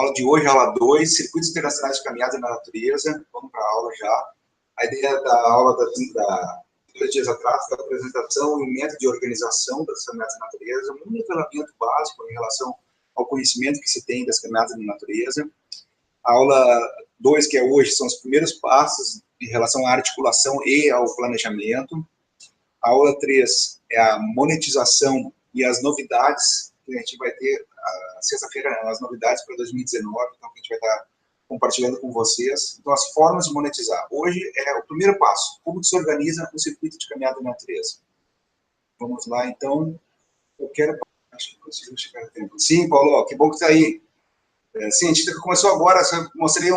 Aula de hoje, aula 2, Circuitos Internacionais de Caminhada na Natureza. Vamos para a aula já. A ideia da aula da 2 dias atrás foi a apresentação e o método de organização das caminhadas na natureza, um nivelamento básico em relação ao conhecimento que se tem das caminhadas na natureza. A aula 2, que é hoje, são os primeiros passos em relação à articulação e ao planejamento. A aula 3 é a monetização e as novidades que a gente vai ter sexta-feira, as novidades para 2019, então, que a gente vai estar compartilhando com vocês. Então, as formas de monetizar. Hoje é o primeiro passo, como se organiza um circuito de caminhada na natureza. Vamos lá, então. Eu quero... Acho que consigo chegar a tempo. Sim, Paulo, que bom que está aí. Sim, a gente começou agora, só mostrei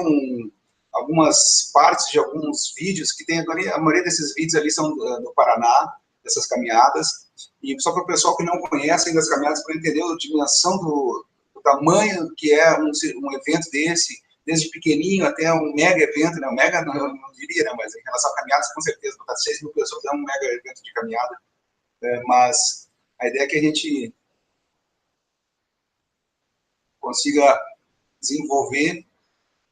algumas partes de alguns vídeos que tem, a maioria desses vídeos ali são no Paraná, dessas caminhadas, e só para o pessoal que não conhece das caminhadas, para entender a dimensão do tamanho que é um evento desse, desde pequenininho até um mega evento, né? Um mega não diria, né? Mas em relação a caminhadas, com certeza, botar 6 mil pessoas é um mega evento de caminhada, mas a ideia é que a gente consiga desenvolver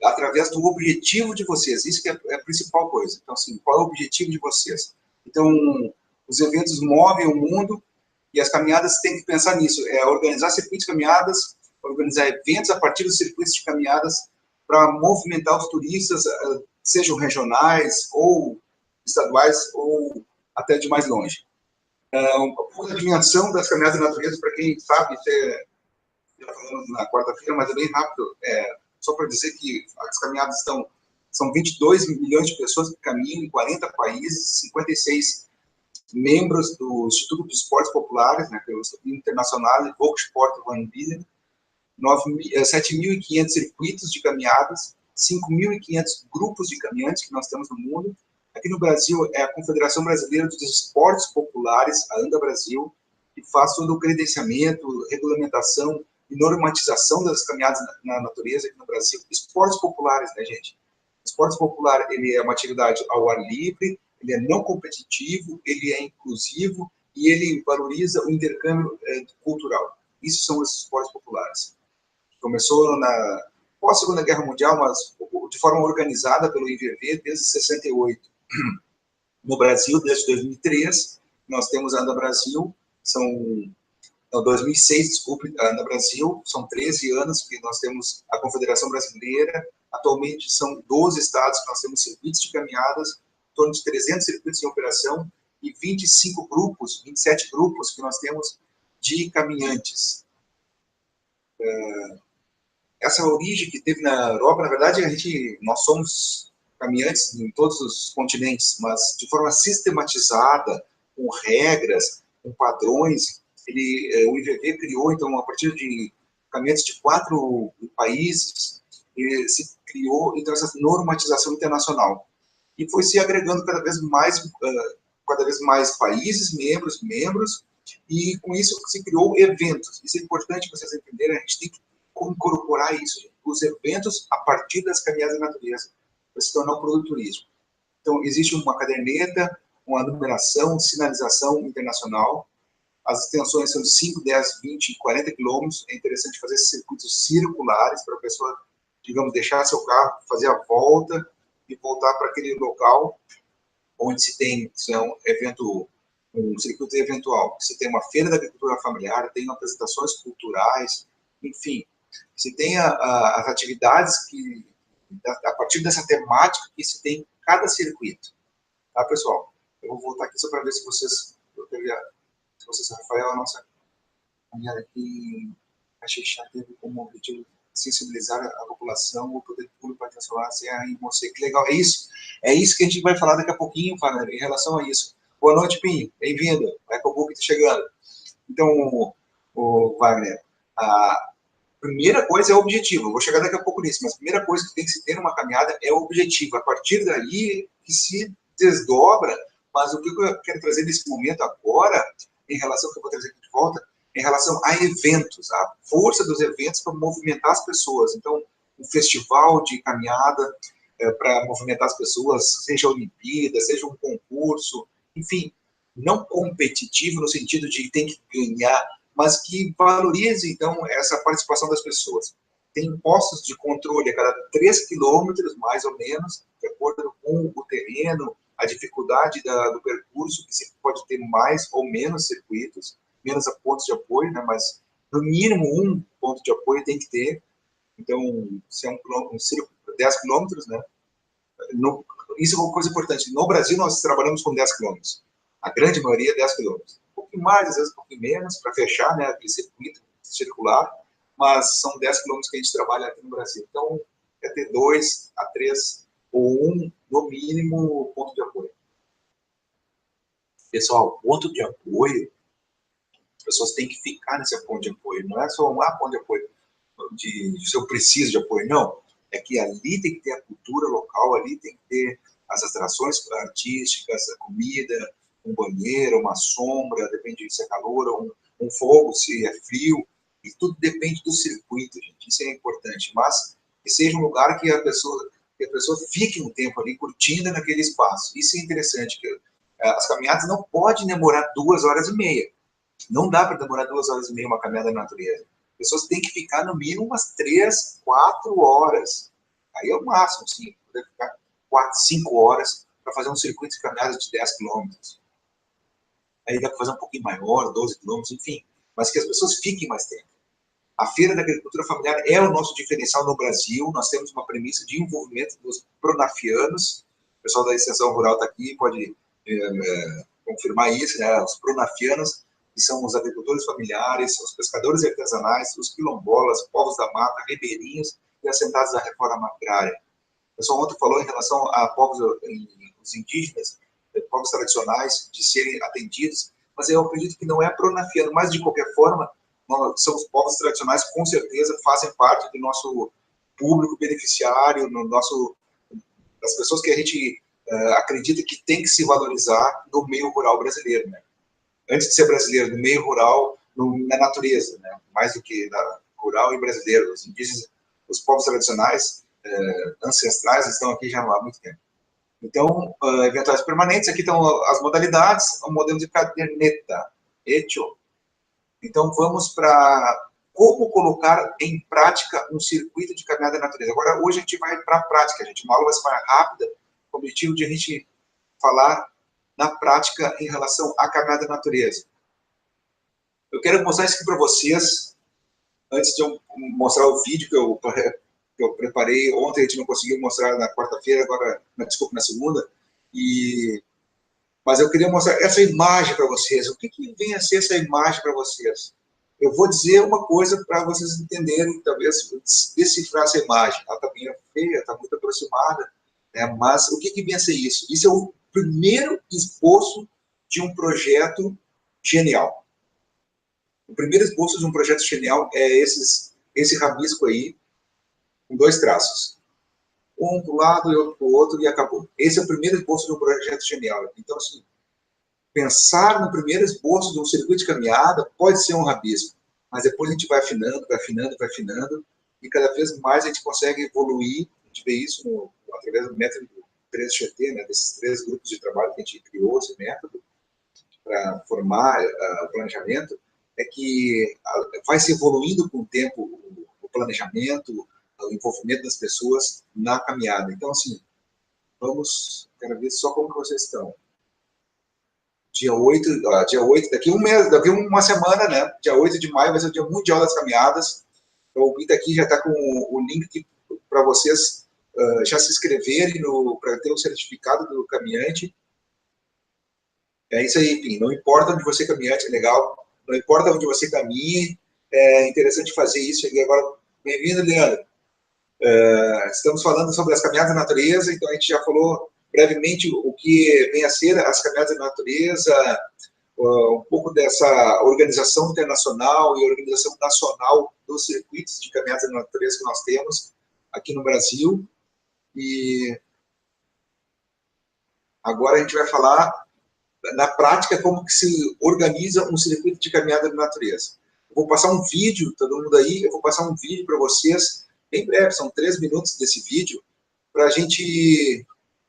através do objetivo de vocês, isso que é a principal coisa. Então, assim, qual é o objetivo de vocês? Então, os eventos movem o mundo e as caminhadas têm que pensar nisso, organizar circuitos de caminhadas, organizar eventos a partir dos circuitos de caminhadas para movimentar os turistas, sejam regionais ou estaduais ou até de mais longe. A dimensão das caminhadas da natureza, para quem sabe, falando na quarta-feira, mas é bem rápido, só para dizer que as caminhadas são 22 milhões de pessoas que caminham em 40 países, 56 membros do Instituto de Esportes Populares, né, que é o Instituto Internacional de Volkssport Van Bielen, 7.500 circuitos de caminhadas, 5.500 grupos de caminhantes que nós temos no mundo. Aqui no Brasil é a Confederação Brasileira dos Esportes Populares, a ANDA Brasil, que faz todo o credenciamento, regulamentação e normatização das caminhadas na natureza aqui no Brasil. Esportes populares, né, gente? Esportes popular, ele é uma atividade ao ar livre, ele é não competitivo, ele é inclusivo e ele valoriza o intercâmbio cultural. Isso são os esportes populares. Começou na pós-Segunda Guerra Mundial, mas de forma organizada pelo IVV desde 68. No Brasil, desde 2003, nós temos a ANDA Brasil, 2006, desculpe, a ANDA Brasil, são 13 anos que nós temos a Confederação Brasileira, atualmente são 12 estados que nós temos circuitos de caminhadas, em torno de 300 circuitos em operação e 25 grupos, 27 grupos que nós temos de caminhantes. Essa origem que teve na Europa, na verdade, nós somos caminhantes em todos os continentes, mas de forma sistematizada, com regras, com padrões. O IVV criou, então, a partir de caminhantes de 4 países, se criou, então, essa normatização internacional. E foi se agregando cada vez mais países, membros, e com isso se criou eventos. Isso é importante vocês entenderem, a gente tem que incorporar isso, os eventos a partir das caminhadas da natureza, para se tornar um produto turístico. Então, existe uma caderneta, uma numeração, sinalização internacional, as extensões são de 5, 10, 20 e 40 quilômetros, é interessante fazer esses circuitos circulares para a pessoa, digamos, deixar seu carro, fazer a volta e voltar para aquele local onde se tem um circuito eventual, se tem uma feira da agricultura familiar, tem apresentações culturais, enfim, se tem as atividades a partir dessa temática que se tem cada circuito. Tá, pessoal? Eu vou voltar aqui só para ver se vocês, Rafael, a nossa caminhada aqui, a Xixá teve como objetivo sensibilizar a população, o poder público para transformar-se em você. Que legal, é isso que a gente vai falar daqui a pouquinho, Wagner, em relação a isso. Boa noite, Pinho, bem-vindo, o EcoBook está chegando. Então, o Wagner, a primeira coisa é o objetivo, eu vou chegar daqui a pouco nisso, mas a primeira coisa que tem que se ter numa caminhada é o objetivo, a partir daí que se desdobra, mas o que eu quero trazer nesse momento agora, em relação ao que eu vou trazer aqui de volta, em relação a eventos, a força dos eventos para movimentar as pessoas. Então, um festival de caminhada para movimentar as pessoas, seja a Olimpíada, seja um concurso, enfim, não competitivo no sentido de tem que ganhar, mas que valorize, então, essa participação das pessoas. tem postos de controle a cada 3 quilômetros, mais ou menos, de acordo com o terreno, a dificuldade do percurso, que você pode ter mais ou menos circuitos, menos pontos de apoio, né, mas no mínimo um ponto de apoio tem que ter. Então, se é um circuito de 10 quilômetros, né, isso é uma coisa importante. No Brasil, nós trabalhamos com 10 quilômetros. A grande maioria é 10 quilômetros. Um pouquinho mais, às vezes um pouquinho menos, para fechar, né, aquele circuito circular, mas são 10 quilômetros que a gente trabalha aqui no Brasil. Então, é ter 2 a 3 ou um, no mínimo, ponto de apoio. Pessoal, ponto de apoio, as pessoas têm que ficar nesse ponto de apoio. Não é só um ponto de apoio, se eu preciso de apoio, não. É que ali tem que ter a cultura local, ali tem que ter as atrações artísticas, a comida, um banheiro, uma sombra, depende se é calor, ou um fogo, se é frio, e tudo depende do circuito, gente, isso é importante, mas que seja um lugar que a pessoa fique um tempo ali curtindo naquele espaço. Isso é interessante, que as caminhadas não podem demorar 2 horas e meia, não dá para demorar 2 horas e meia uma caminhada na natureza. As pessoas têm que ficar no mínimo umas 3, 4 horas. Aí é o máximo, sim, poder ficar 4, 5 horas para fazer um circuito de caminhada de 10 quilômetros. Aí dá para fazer um pouquinho maior, 12 quilômetros, enfim. Mas que as pessoas fiquem mais tempo. A Feira da Agricultura Familiar é o nosso diferencial no Brasil. Nós temos uma premissa de envolvimento dos pronafianos. O pessoal da extensão rural está aqui, pode confirmar isso, né? Os pronafianos, que são os agricultores familiares, os pescadores artesanais, os quilombolas, povos da mata, ribeirinhos e assentados da reforma agrária. O pessoal ontem falou em relação a povos, os indígenas, povos tradicionais, de serem atendidos, mas eu acredito que não é pronafiano, mas de qualquer forma, são os povos tradicionais, com certeza fazem parte do nosso público beneficiário, das pessoas que a gente acredita que tem que se valorizar no meio rural brasileiro, né? Antes de ser brasileiro, no meio rural, na natureza, né? Mais do que rural e brasileiro. Os indígenas, os povos tradicionais, ancestrais, estão aqui já há muito tempo. Então, eventuais permanentes, aqui estão as modalidades, o modelo de caderneta, ETIO. Então, vamos para como colocar em prática um circuito de caminhada na natureza. Agora, hoje a gente vai para a prática, gente. Uma aula vai ser mais rápida, com o objetivo de a gente falar na prática em relação à caminhada na natureza. Eu quero mostrar isso aqui para vocês, antes de eu mostrar o vídeo que eu preparei. Ontem a gente não conseguiu mostrar na quarta-feira, agora, desculpa, na segunda. Mas eu queria mostrar essa imagem para vocês. O que vem a ser essa imagem para vocês? Eu vou dizer uma coisa para vocês entenderem, talvez decifrar essa imagem. Ela está bem feia, está muito aproximada, né? Mas o que vem a ser isso? Isso é o primeiro esboço de um projeto genial. O primeiro esboço de um projeto genial é esse rabisco aí, com 2 traços. Um para o lado e outro para o outro, e acabou. Esse é o primeiro esboço de um projeto genial. Então, assim, pensar no primeiro esboço de um circuito de caminhada pode ser um rabisco, mas depois a gente vai afinando, vai afinando, vai afinando, e cada vez mais a gente consegue evoluir. A gente vê isso através do método 3GT, né, desses 3 grupos de trabalho que a gente criou, esse método, para formar o planejamento, é que vai se evoluindo com o tempo o planejamento, o envolvimento das pessoas na caminhada. Então, assim, quero ver só como vocês estão. Dia 8, daqui um mês, daqui uma semana, né? Dia 8 de maio vai ser o Dia Mundial das Caminhadas. Então, o Pita aqui já está com o link para vocês já se inscreverem para ter o certificado do caminhante. É isso aí, Pim. Não importa onde você caminhante, é legal. Não importa onde você caminhe, é interessante fazer isso. E agora, bem-vindo, Leandro. Estamos falando sobre as caminhadas na natureza, então a gente já falou brevemente o que vem a ser as caminhadas na natureza, um pouco dessa organização internacional e organização nacional dos circuitos de caminhadas na natureza que nós temos aqui no Brasil. E agora a gente vai falar na prática como que se organiza um circuito de caminhada na natureza. Eu vou passar um vídeo, todo mundo aí, eu vou passar um vídeo para vocês, bem breve, são 3 minutos desse vídeo, para a gente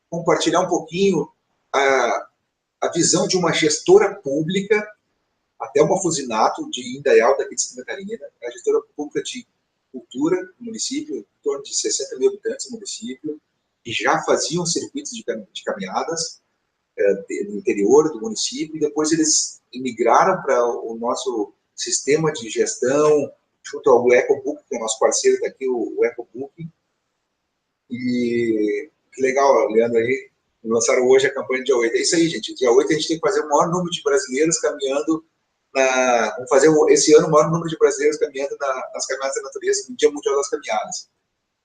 compartilhar um pouquinho a visão de uma gestora pública, até uma Fusinato de Indaial, daqui de Santa Catarina, a gestora pública de cultura no município, em torno de 60 mil habitantes no município, que já faziam circuitos de caminhadas no interior do município, e depois eles migraram para o nosso sistema de gestão, junto ao EcoBook, que é o nosso parceiro, está aqui, o EcoBook. E que legal, Leandro, aí lançaram hoje a campanha do dia 8. É isso aí, gente. Dia 8 a gente tem que fazer o maior número de brasileiros caminhando vamos fazer esse ano o maior número de brasileiros caminhando nas caminhadas da natureza, no Dia Mundial das Caminhadas.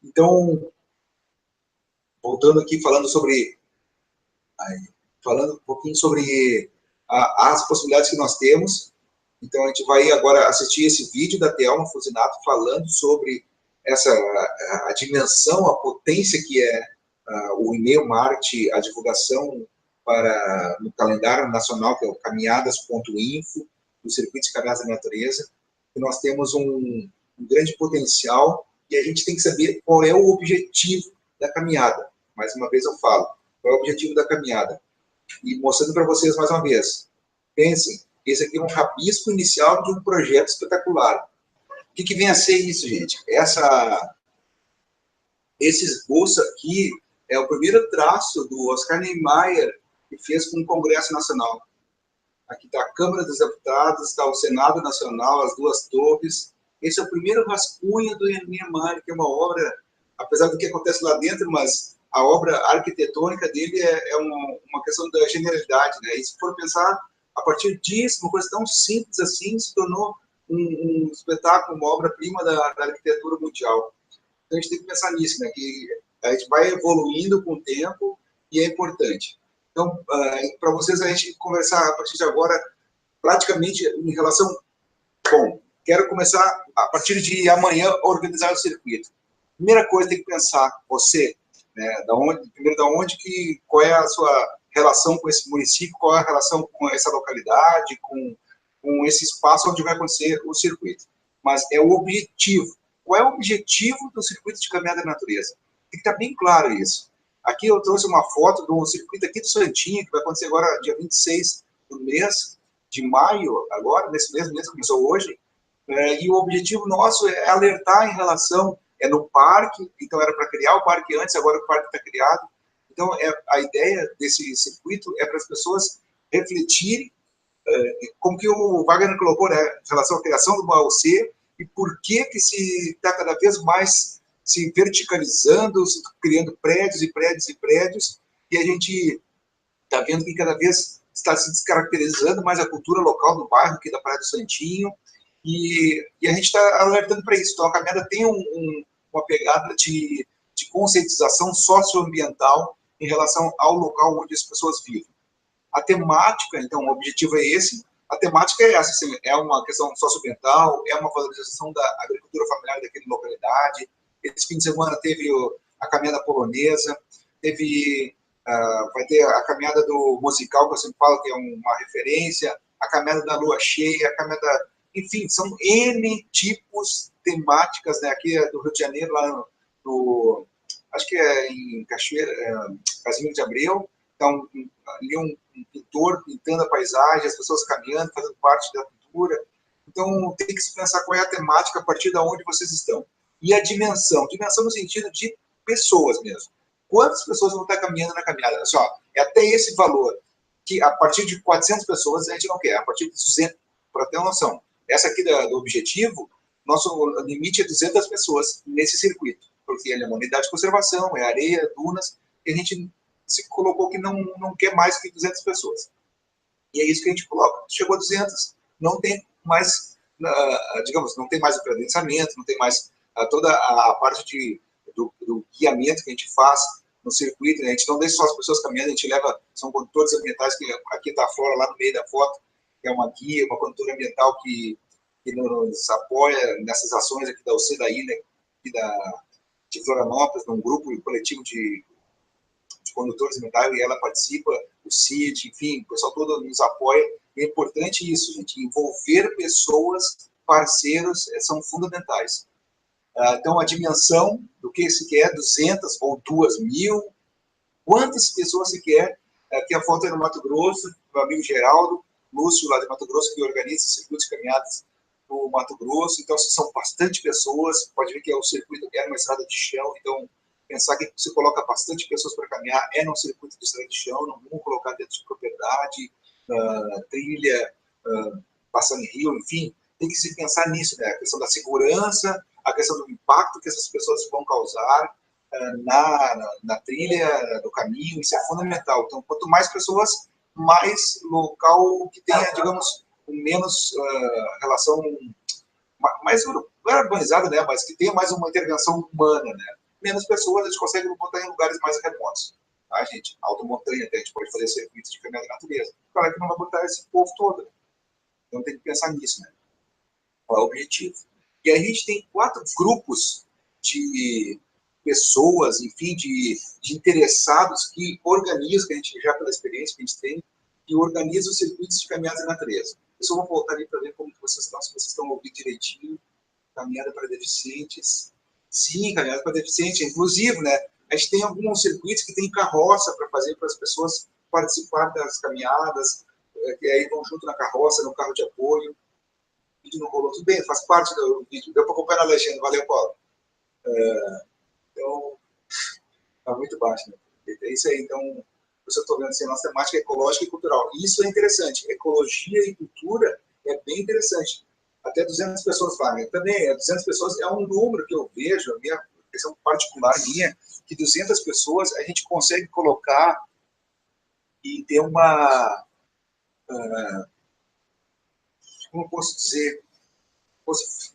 Então, voltando aqui, falando um pouquinho sobre as possibilidades que nós temos. Então, a gente vai agora assistir esse vídeo da Thelma Fusinato falando sobre a dimensão, a potência que é o e-mail marketing, a divulgação no calendário nacional, que é o caminhadas.info, do Circuito de Caminhadas da Natureza, que nós temos um grande potencial e a gente tem que saber qual é o objetivo da caminhada. Mais uma vez eu falo, qual é o objetivo da caminhada? E mostrando para vocês mais uma vez, pensem, esse aqui é um rabisco inicial de um projeto espetacular. O que vem a ser isso, gente? Esse esboço aqui é o primeiro traço do Oscar Niemeyer, que fez com o Congresso Nacional. Aqui está a Câmara dos Deputados, está o Senado Nacional, as duas torres. Esse é o primeiro rascunho do Niemeyer, que é uma obra, apesar do que acontece lá dentro, mas a obra arquitetônica dele é uma questão da genialidade, né? E se for pensar, a partir disso, uma coisa tão simples assim, se tornou um espetáculo, uma obra-prima da arquitetura mundial. Então a gente tem que pensar nisso, né? Que a gente vai evoluindo com o tempo e é importante. Então, para vocês, a gente conversar a partir de agora, praticamente em relação... Bom, quero começar, a partir de amanhã, a organizar o circuito. Primeira coisa, tem que pensar, você, né, qual é a sua relação com esse município, qual é a relação com essa localidade, com esse espaço onde vai acontecer o circuito. Mas é o objetivo. Qual é o objetivo do circuito de caminhada da natureza? Tem que estar bem claro isso. Aqui eu trouxe uma foto do circuito aqui do Santinho, que vai acontecer agora dia 26 do mês de maio, agora, nesse mesmo mês que começou hoje, e o objetivo nosso é alertar em relação, no parque, então era para criar o parque antes, agora o parque está criado. Então, a ideia desse circuito é para as pessoas refletirem, como que o Wagner colocou, né, em relação à criação do AOC, e por que se está cada vez mais se verticalizando, se criando prédios e prédios e prédios, e a gente está vendo que cada vez está se descaracterizando mais a cultura local do bairro, aqui da Praia do Santinho, e a gente está alertando para isso. Então, a caminhada tem uma pegada de conscientização socioambiental em relação ao local onde as pessoas vivem. A temática, então, o objetivo é esse. A temática é essa, assim, é uma questão socioambiental, é uma valorização da agricultura familiar daquela localidade. Esse fim de semana teve a caminhada polonesa, vai ter a caminhada do musical, que eu sempre falo que é uma referência, a caminhada da lua cheia, a caminhada... Enfim, são N tipos temáticas, né? Aqui é do Rio de Janeiro, lá acho que é em Casimiro de Abreu, então, ali um pintor pintando a paisagem, as pessoas caminhando, fazendo parte da cultura. Então, tem que se pensar qual é a temática a partir de onde vocês estão. E a dimensão no sentido de pessoas mesmo. Quantas pessoas vão estar caminhando na caminhada? Só, é até esse valor, que a partir de 400 pessoas a gente não quer, a partir de 200, para ter uma noção. Essa aqui do objetivo, nosso limite é 200 pessoas nesse circuito, porque ele é uma unidade de conservação, é areia, dunas, e a gente se colocou que não quer mais que 200 pessoas. E é isso que a gente coloca. Chegou a 200, não tem mais, digamos, não tem mais o credenciamento, não tem mais toda a parte do guiamento que a gente faz no circuito, né? A gente não deixa só as pessoas caminhando, a gente leva, são condutores ambientais, que aqui está a Flora lá no meio da foto, que é uma guia, uma condutora ambiental que nos apoia nessas ações aqui da OCDAI, né? Aqui de Florianópolis, num grupo coletivo de condutores ambientais, e ela participa, o CID, enfim, o pessoal todo nos apoia. E é importante isso, gente, envolver pessoas, parceiros, são fundamentais. Então, a dimensão do que se quer, 200 ou 2.000, quantas pessoas se quer. Aqui a foto é no Mato Grosso, meu amigo Geraldo, Lúcio, lá de Mato Grosso, que organiza circuitos de caminhadas no Mato Grosso, então são bastante pessoas, pode ver que o circuito é uma estrada de chão, então pensar que você coloca bastante pessoas para caminhar é num circuito de estrada de chão, não vamos colocar dentro de propriedade, trilha, passando em rio, enfim, tem que se pensar nisso, né? A questão da segurança, a questão do impacto que essas pessoas vão causar na trilha, no caminho, isso é fundamental. Então, quanto mais pessoas, mais local que tenha, digamos, menos relação, mais urbanizada, né? Mas que tenha mais uma intervenção humana, né? Menos pessoas a gente consegue botar em lugares mais remotos. Tá, gente? Alta montanha, até a gente pode fazer circuitos de caminhada da natureza. Claro que não vai botar esse povo todo, né? Então tem que pensar nisso, né? Qual é o objetivo? E aí a gente tem 4 grupos de pessoas, enfim, de interessados que organizam, que a gente já pela experiência que a gente tem, que organizam os circuitos de caminhada na natureza. Eu só vou voltar ali para ver como vocês estão, se vocês estão ouvindo direitinho. Caminhada para deficientes. Sim, caminhada para deficientes, inclusive, né? A gente tem alguns circuitos que tem carroça para fazer para as pessoas participar das caminhadas, que aí vão junto na carroça, no carro de apoio. O vídeo não rolou, tudo bem, faz parte do vídeo. Deu para acompanhar a legenda, valeu, Paulo. Então, está muito baixo, né? É isso aí, então, você está vendo assim, a nossa temática ecológica e cultural. Isso é interessante. Ecologia e cultura é bem interessante. Até 200 pessoas, Wagner. Também, 200 pessoas é um número que eu vejo, a minha questão particular minha, que 200 pessoas a gente consegue colocar e ter uma, como posso dizer,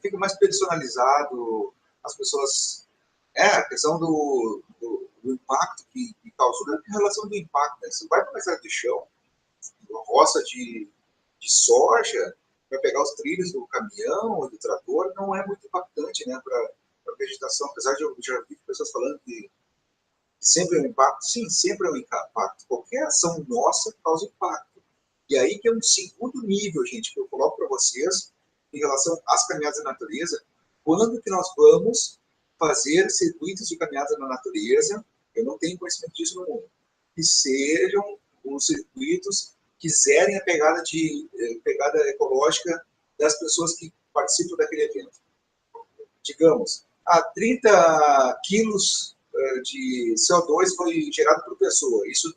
fica mais personalizado, as pessoas. A questão do impacto que causou, né? Em relação do impacto, né? Você vai para uma estrada de chão, uma roça de soja, para pegar os trilhos do caminhão ou do trator, não é muito impactante, né, para a vegetação. Apesar de eu já vi pessoas falando que sempre é um impacto. Sim, sempre é um impacto. Qualquer ação nossa causa impacto. E aí que é um segundo nível, gente, que eu coloco para vocês em relação às caminhadas na natureza. Quando que nós vamos fazer circuitos de caminhadas na natureza? Eu não tenho conhecimento disso no mundo. Que sejam os circuitos que zerem a pegada ecológica das pessoas que participam daquele evento. Digamos, 30 quilos de CO2 foi gerado por pessoa. Isso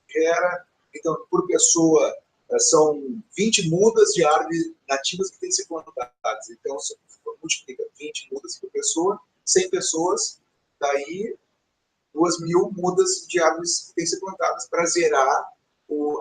gera, então, por pessoa, são 20 mudas de árvores nativas que têm que ser plantadas. Então, se multiplica 20 mudas por pessoa, 100 pessoas, daí 2.000 mudas de árvores que têm que ser plantadas para zerar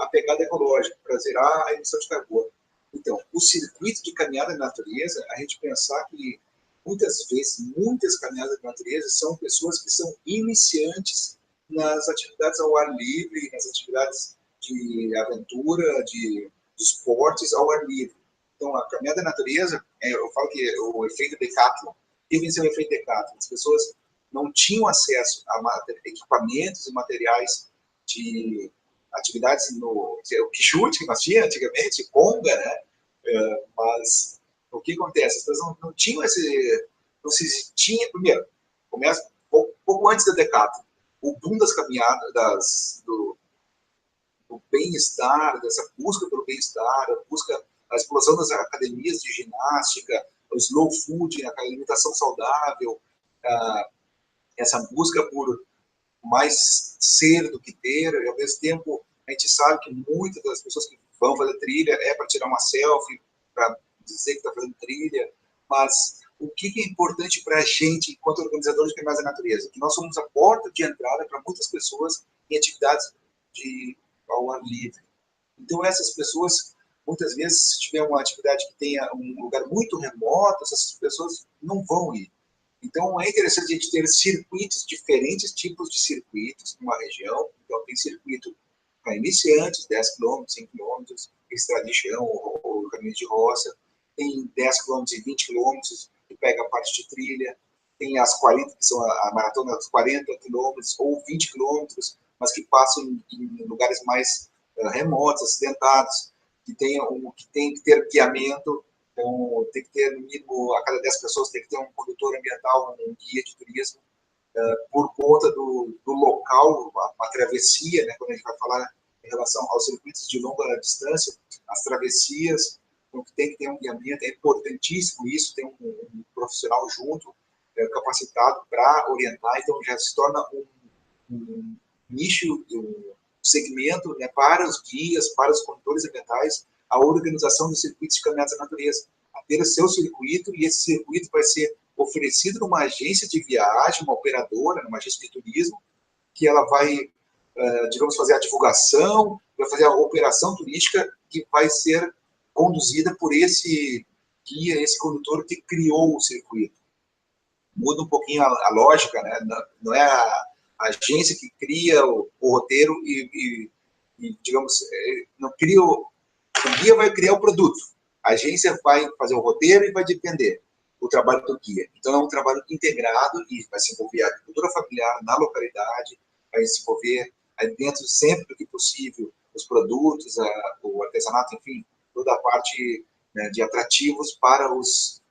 a pegada ecológica, para zerar a emissão de carbono. Então, o circuito de caminhada na natureza, a gente pensar que muitas vezes, muitas caminhadas na natureza são pessoas que são iniciantes nas atividades ao ar livre, nas atividades de aventura, de esportes ao ar livre. Então, a caminhada na natureza, eu falo que é o efeito decathlon. O que vem ser o efeito decathlon? As pessoas não tinham acesso a equipamentos e materiais de atividades o quichute que nós tínhamos antigamente, conga, né? Mas o que acontece? As pessoas não tinham não se tinha, primeiro, começa pouco antes da Decathlon, o boom das caminhadas, do bem-estar, dessa busca pelo bem-estar, a explosão das academias de ginástica, o slow food, a alimentação saudável, essa busca por mais ser do que ter, e ao mesmo tempo a gente sabe que muitas das pessoas que vão fazer trilha é para tirar uma selfie, para dizer que está fazendo trilha, mas o que é importante para a gente, enquanto organizadores de caminhadas da natureza? Que nós somos a porta de entrada para muitas pessoas em atividades ao ar livre. Então essas pessoas, muitas vezes, se tiver uma atividade que tenha um lugar muito remoto, essas pessoas não vão ir. Então, é interessante a gente ter circuitos, diferentes tipos de circuitos numa região. Então, tem circuito para iniciantes, 10 km, 5 km, estrada de chão ou caminho de roça. Tem 10 km e 20 km que pega a parte de trilha. Tem as 40, que são a maratona dos 40 km ou 20 km, mas que passam em lugares mais remotos, acidentados, que tem que ter guiamento. Então, tem que ter, no mínimo, a cada 10 pessoas, tem que ter um condutor ambiental, um guia de turismo, por conta do local, a travessia, né, quando a gente vai falar em relação aos circuitos de longa distância, as travessias, Então, tem que ter um guiamento, é importantíssimo isso, ter um profissional junto, capacitado para orientar, então já se torna um nicho, um segmento, né, para os guias, para os condutores ambientais, a organização dos circuitos de caminhadas na natureza, a ter o seu circuito, e esse circuito vai ser oferecido numa agência de viagem, uma operadora, numa agência de turismo, que ela vai, digamos, fazer a divulgação, vai fazer a operação turística, que vai ser conduzida por esse guia, esse condutor que criou o circuito. Muda um pouquinho a lógica, né? Não é a agência que cria o roteiro e, digamos, não cria o guia vai criar o produto, a agência vai fazer o roteiro e vai depender do trabalho do guia. Então, é um trabalho integrado e vai se envolver a agricultura familiar na localidade, vai se envolver aí dentro, sempre do que possível, os produtos, o artesanato, enfim, toda a parte, né, de atrativos para os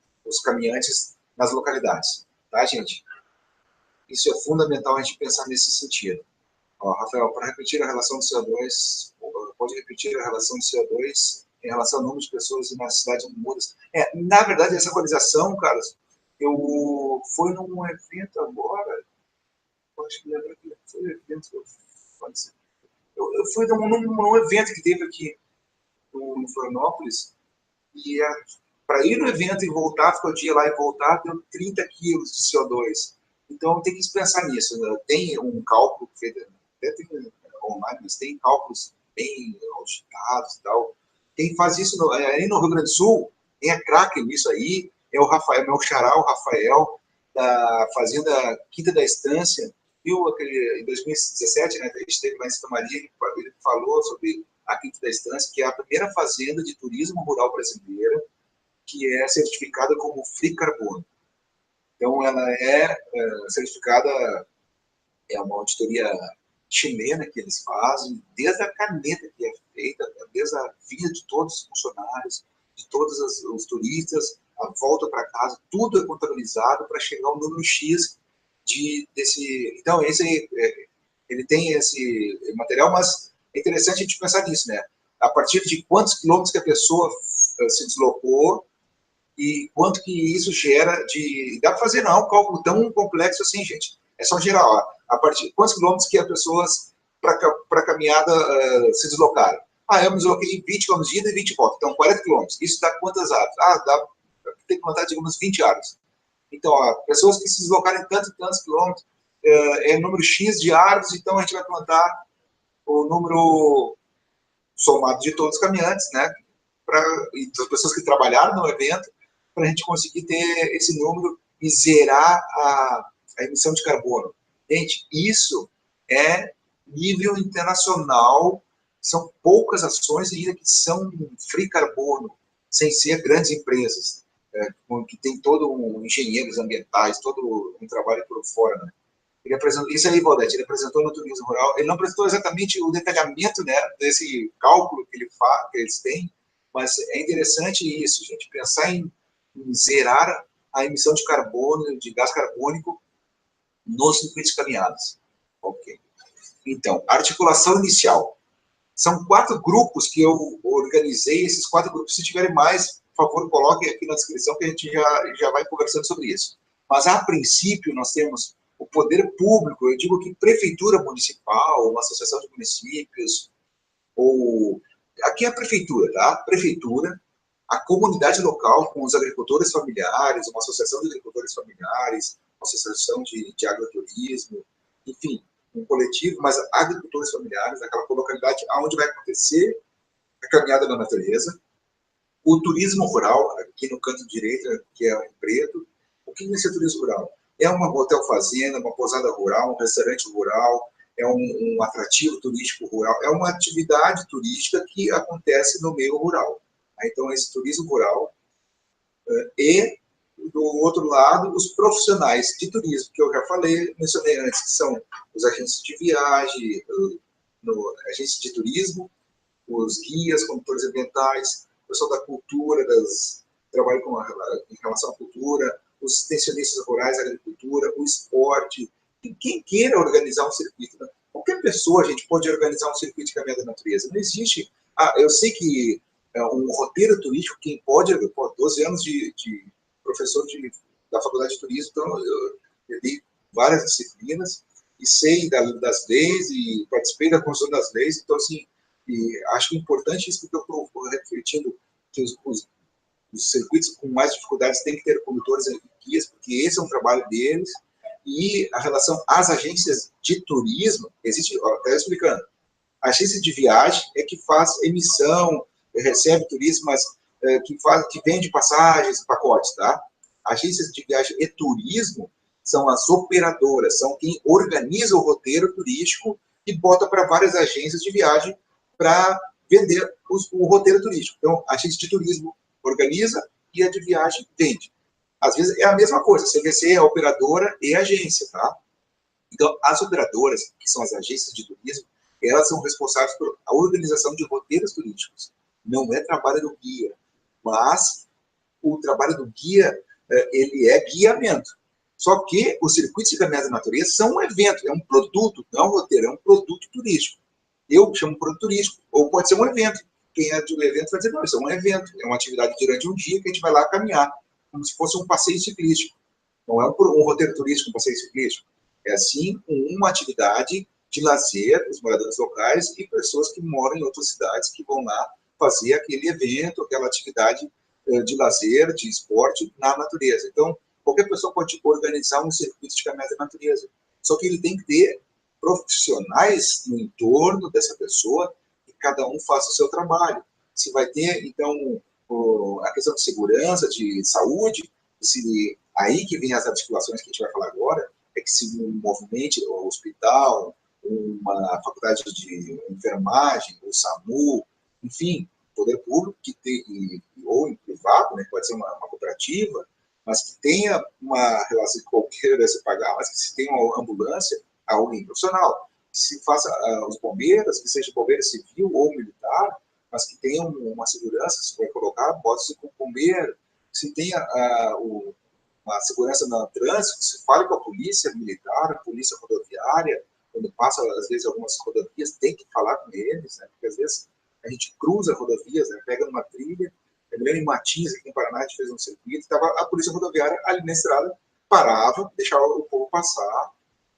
caminhantes nas localidades. Tá, gente? Isso é fundamental a gente pensar nesse sentido. Ó, Rafael, para repetir a relação de CO2, pode repetir a relação de CO2 em relação ao número de pessoas na cidade de Mudas. Na verdade, essa atualização, Carlos, eu fui num evento agora, acho que lembra que foi um evento que eu fui num evento que teve aqui em Florianópolis, e para ir no evento e voltar, ficar o dia lá e voltar, deu 30 quilos de CO2. Então, tem que pensar nisso. Né? Tem um cálculo feito, até tem online, mas tem cálculos bem auditados e tal. Quem faz isso aí no Rio Grande do Sul, tem a craque nisso aí, é o Rafael, meu xará, o Rafael, da Fazenda Quinta da Estância, viu, em 2017, né, a gente esteve lá em Santa Maria, ele falou sobre a Quinta da Estância, que é a primeira fazenda de turismo rural brasileira que é certificada como Free Carbono. Então, ela é certificada, é uma auditoria chilena que eles fazem, desde a caneta que é feita, desde a vinda de todos os funcionários, de todos os turistas, a volta para casa, tudo é contabilizado para chegar ao número X desse... Então, esse ele tem esse material, mas é interessante a gente pensar nisso, né? A partir de quantos quilômetros que a pessoa se deslocou e quanto que isso gera de... Dá para fazer, não, um cálculo tão complexo assim, gente. É só gerar, ó, a partir de quantos quilômetros que as pessoas para a caminhada se deslocaram. Eu me desloquei 20 km de ida e 20 de volta, então 40 quilômetros. Isso dá quantas árvores? Tem que contar, digamos, 20 árvores. Então, ó, pessoas que se deslocarem tantos e tantos quilômetros, é número X de árvores, então a gente vai plantar o número somado de todos os caminhantes, né? E das pessoas que trabalharam no evento, para a gente conseguir ter esse número e zerar a emissão de carbono. Gente, isso é nível internacional, são poucas ações ainda que são free carbono, sem ser grandes empresas, que tem todo um engenheiros ambientais, todo um trabalho por fora, né? Ele apresentou, isso aí, Valdete, ele apresentou no turismo rural, ele não apresentou exatamente o detalhamento, né, desse cálculo que que eles têm, mas é interessante isso, gente, pensar em zerar a emissão de carbono, de gás carbônico nos circuitos caminhados. Ok. Então, articulação inicial. São 4 grupos que eu organizei, esses 4 grupos, se tiverem mais, por favor, coloquem aqui na descrição que a gente já vai conversando sobre isso. Mas, a princípio, nós temos o poder público, eu digo que prefeitura municipal, uma associação de municípios, ou... Aqui é a prefeitura, tá? Prefeitura, a comunidade local com os agricultores familiares, uma associação de agricultores familiares, uma associação de agroturismo, enfim, um coletivo, mas agricultores familiares, naquela localidade onde vai acontecer a caminhada na natureza, o turismo rural, aqui no canto direito, que é em preto. O que é esse turismo rural? É uma hotel fazenda, uma pousada rural, um restaurante rural, é um atrativo turístico rural, é uma atividade turística que acontece no meio rural. Então, esse turismo rural e, do outro lado, os profissionais de turismo, que eu já falei, mencionei antes, que são os agentes de viagem, agentes de turismo, os guias, condutores ambientais, o pessoal da cultura, trabalho em relação à cultura, os extensionistas rurais, a agricultura, o esporte, e quem queira organizar um circuito. Qualquer pessoa, a gente pode organizar um circuito de caminhada da natureza. Não existe... eu sei que um roteiro turístico, quem pode, 12 anos de professor da Faculdade de Turismo, então eu dei várias disciplinas e sei das leis e participei da construção das leis, então, assim, e acho importante isso, porque eu estou refletindo que os circuitos com mais dificuldades têm que ter condutores e guias, porque esse é um trabalho deles, e a relação às agências de turismo, existe, até explicando, a agência de viagem é que faz emissão, recebe turismo, mas que vende passagens, pacotes, tá? Agências de viagem e turismo são as operadoras, são quem organiza o roteiro turístico e bota para várias agências de viagem para vender o roteiro turístico. Então, a agência de turismo organiza e a de viagem vende. Às vezes é a mesma coisa, CVC é a operadora e a agência, tá? Então, as operadoras, que são as agências de turismo, elas são responsáveis pela organização de roteiros turísticos. Não é trabalho do guia, mas o trabalho do guia, ele é guiamento. Só que os circuitos de caminhada da natureza são um evento, é um produto, não é um roteiro, é um produto turístico. Eu chamo de produto turístico, ou pode ser um evento. Quem é do evento vai dizer, não, isso é um evento, é uma atividade durante um dia que a gente vai lá caminhar, como se fosse um passeio ciclístico. Não é um roteiro turístico, um passeio ciclístico. É, assim, uma atividade de lazer dos moradores locais e pessoas que moram em outras cidades que vão lá fazer aquele evento, aquela atividade de lazer, de esporte na natureza. Então, qualquer pessoa pode organizar um circuito de caminhada na natureza. Só que ele tem que ter profissionais no entorno dessa pessoa e cada um faça o seu trabalho. Se vai ter, então, a questão de segurança, de saúde, se aí que vem as articulações que a gente vai falar agora, é que se um movimento, um hospital, uma faculdade de enfermagem, o SAMU, enfim, poder público que tem, ou em privado, né, pode ser uma cooperativa, mas que tenha uma relação que qualquer se pagar, mas que se tenha uma ambulância, alguém profissional, que se faça os bombeiros, que seja bombeiro civil ou militar, mas que tenha uma segurança, se vai colocar, pode ser com bombeiro, se tenha uma segurança no trânsito, se fale com a polícia militar, a polícia rodoviária, quando passa, às vezes, algumas rodovias, tem que falar com eles, né? Porque às vezes a gente cruza rodovias, né? Pega numa trilha, em Matins, aqui em Paraná, a gente fez um circuito, estava a polícia rodoviária ali na estrada, parava, deixava o povo passar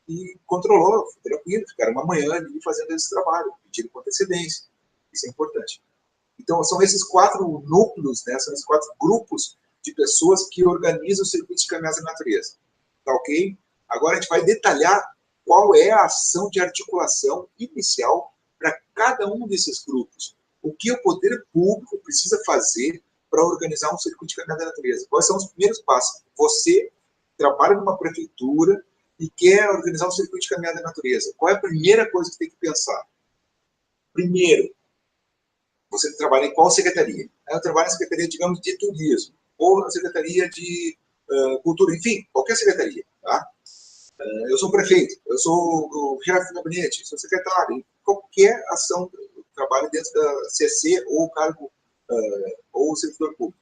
e controlou, tranquilo, ficaram uma manhã ali fazendo esse trabalho, pedindo com antecedência. Isso é importante. Então, são esses 4 núcleos, né? São esses 4 grupos de pessoas que organizam o circuito de caminhadas da natureza. Tá ok? Agora a gente vai detalhar qual é a ação de articulação inicial para cada um desses grupos. O que o poder público precisa fazer para organizar um circuito de caminhada da natureza? Quais são os primeiros passos? Você trabalha numa prefeitura e quer organizar um circuito de caminhada da natureza. Qual é a primeira coisa que tem que pensar? Primeiro, você trabalha em qual secretaria? Eu trabalho na secretaria, digamos, de turismo, ou na secretaria de cultura, enfim, qualquer secretaria, tá? Eu sou prefeito, eu sou o chefe de gabinete, sou secretário, qualquer ação, trabalho dentro da CC ou cargo, ou servidor público.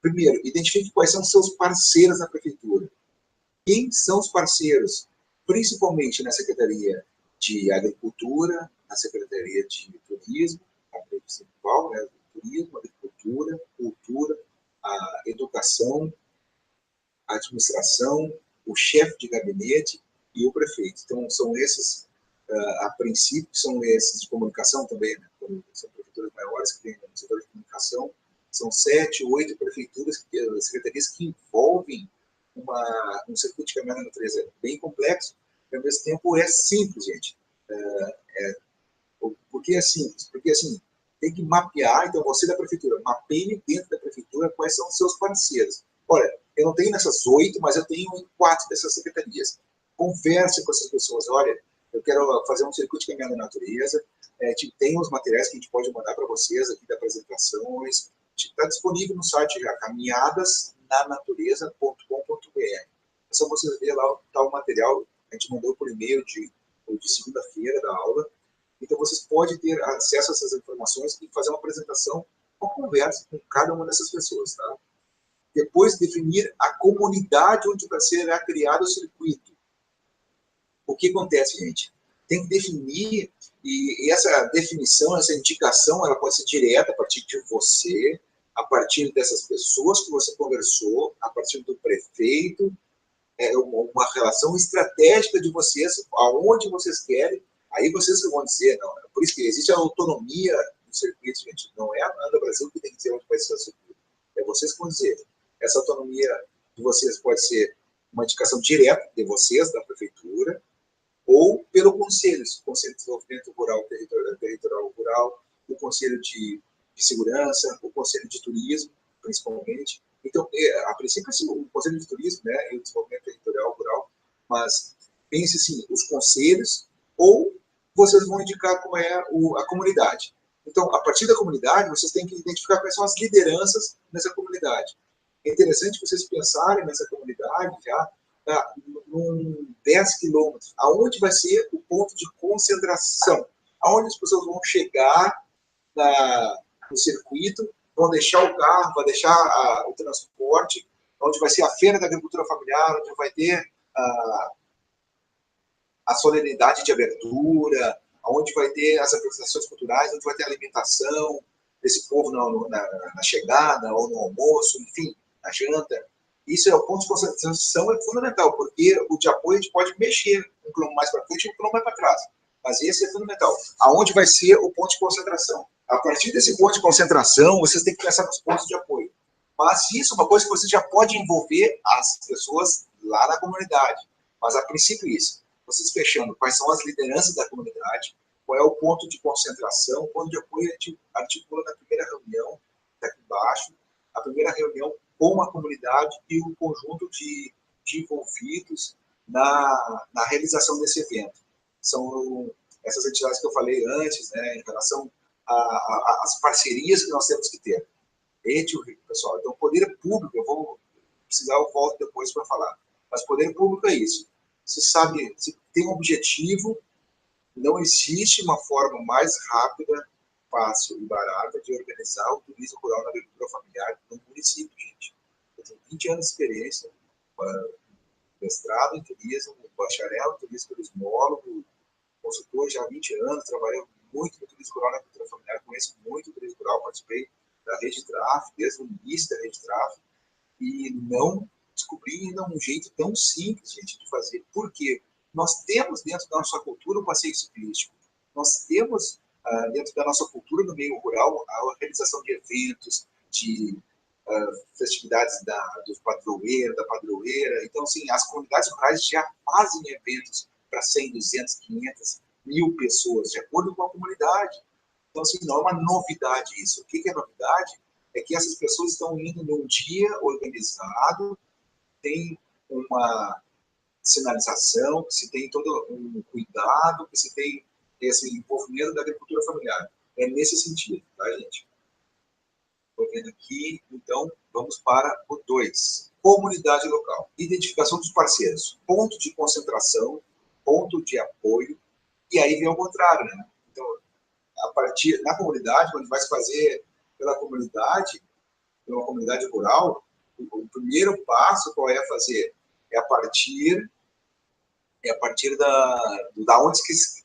Primeiro, identifique quais são os seus parceiros na prefeitura. Quem são os parceiros? Principalmente na Secretaria de Agricultura, na Secretaria de Turismo, a principal, né? Turismo, agricultura, cultura, a educação, a administração, o chefe de gabinete e o prefeito. Então, são esses, a princípio, são esses de comunicação também, né? São prefeituras maiores que têm no setor de comunicação, são 7, 8 prefeituras, secretarias que envolvem um circuito de caminhada na natureza bem complexo, e ao mesmo tempo é simples, gente. Por que é simples? Porque, assim, tem que mapear, então você da prefeitura, mapeie dentro da prefeitura quais são os seus parceiros. Olha, eu não tenho nessas 8, mas eu tenho em 4 dessas secretarias. Converse com essas pessoas, olha, eu quero fazer um circuito de caminhada na natureza, tem os materiais que a gente pode mandar para vocês aqui da apresentações, está disponível no site já, caminhadasnanatureza.com.br. É só vocês verem lá o material, a gente mandou por e-mail de segunda-feira da aula. Então vocês podem ter acesso a essas informações e fazer uma apresentação, uma conversa com cada uma dessas pessoas, tá? Depois definir a comunidade onde vai ser criado o circuito. O que acontece, gente? Tem que definir E essa definição, essa indicação, ela pode ser direta a partir de você, a partir dessas pessoas que você conversou, a partir do prefeito, uma relação estratégica de vocês, aonde vocês querem, aí vocês vão dizer, não, por isso que existe a autonomia do circuito, gente, não é a Anda Brasil que tem que dizer onde vai ser o circuito, é vocês que vão dizer. Essa autonomia de vocês pode ser uma indicação direta de vocês, da prefeitura, ou pelo Conselho de Desenvolvimento Rural, Territorial Rural, o Conselho de Segurança, o Conselho de Turismo, principalmente. Então, a princípio, assim, o Conselho de Turismo, né, e o Desenvolvimento Territorial Rural, mas pense assim, os conselhos, ou vocês vão indicar qual é a comunidade. Então, a partir da comunidade, vocês têm que identificar quais são as lideranças nessa comunidade. É interessante vocês pensarem nessa comunidade já num 10 quilômetros, aonde vai ser o ponto de concentração, aonde as pessoas vão chegar no circuito, vão deixar o carro, vão deixar o transporte, onde vai ser a feira da agricultura familiar, onde vai ter a solenidade de abertura, onde vai ter as apresentações culturais, onde vai ter a alimentação desse povo na chegada, ou no almoço, enfim, na janta. Isso é o ponto de concentração, é fundamental, porque o de apoio a gente pode mexer um quilômetro mais para frente e um quilômetro mais para trás. Mas esse é fundamental. Aonde vai ser o ponto de concentração? A partir desse ponto de concentração, vocês têm que pensar nos pontos de apoio. Mas isso é uma coisa que você já pode envolver as pessoas lá na comunidade. Mas, a princípio, isso. Vocês fechando quais são as lideranças da comunidade, qual é o ponto de concentração, o ponto de apoio a gente articula na primeira reunião, daqui embaixo, a primeira reunião com a comunidade e o conjunto de envolvidos na realização desse evento. São essas entidades que eu falei antes, né, em relação às parcerias que nós temos que ter. Entre o pessoal. Então, poder público, eu volto depois para falar, mas poder público é isso. Se sabe, se tem um objetivo, não existe uma forma mais rápida, fácil e barata de organizar o turismo rural na agricultura familiar no município, gente. Eu tenho 20 anos de experiência, mestrado em turismo, bacharel em turismo, turismólogo, consultor já há 20 anos, trabalhei muito no turismo rural na agricultura familiar, conheço muito o turismo rural, participei da rede tráfico, desde o início da rede tráfico, e não descobri ainda um jeito tão simples, gente, de fazer. Por quê? Nós temos dentro da nossa cultura o passeio ciclístico, nós temos dentro da nossa cultura no meio rural a realização de eventos, de festividades do padroeiro, da padroeira. Então, assim, as comunidades rurais já fazem eventos para 100, 200, 500, 1000 pessoas, de acordo com a comunidade. Então, assim, não é uma novidade isso. O que é novidade? É que essas pessoas estão indo num dia organizado, tem uma sinalização, que se tem todo um cuidado, que se tem esse envolvimento da agricultura familiar. É nesse sentido, tá, gente? Estou vendo aqui, então, vamos para o 2. Comunidade local. Identificação dos parceiros. Ponto de concentração, ponto de apoio, e aí vem ao contrário, né? Então, na comunidade, quando vai se fazer pela comunidade, pela comunidade rural, o primeiro passo qual é fazer? É a partir da onde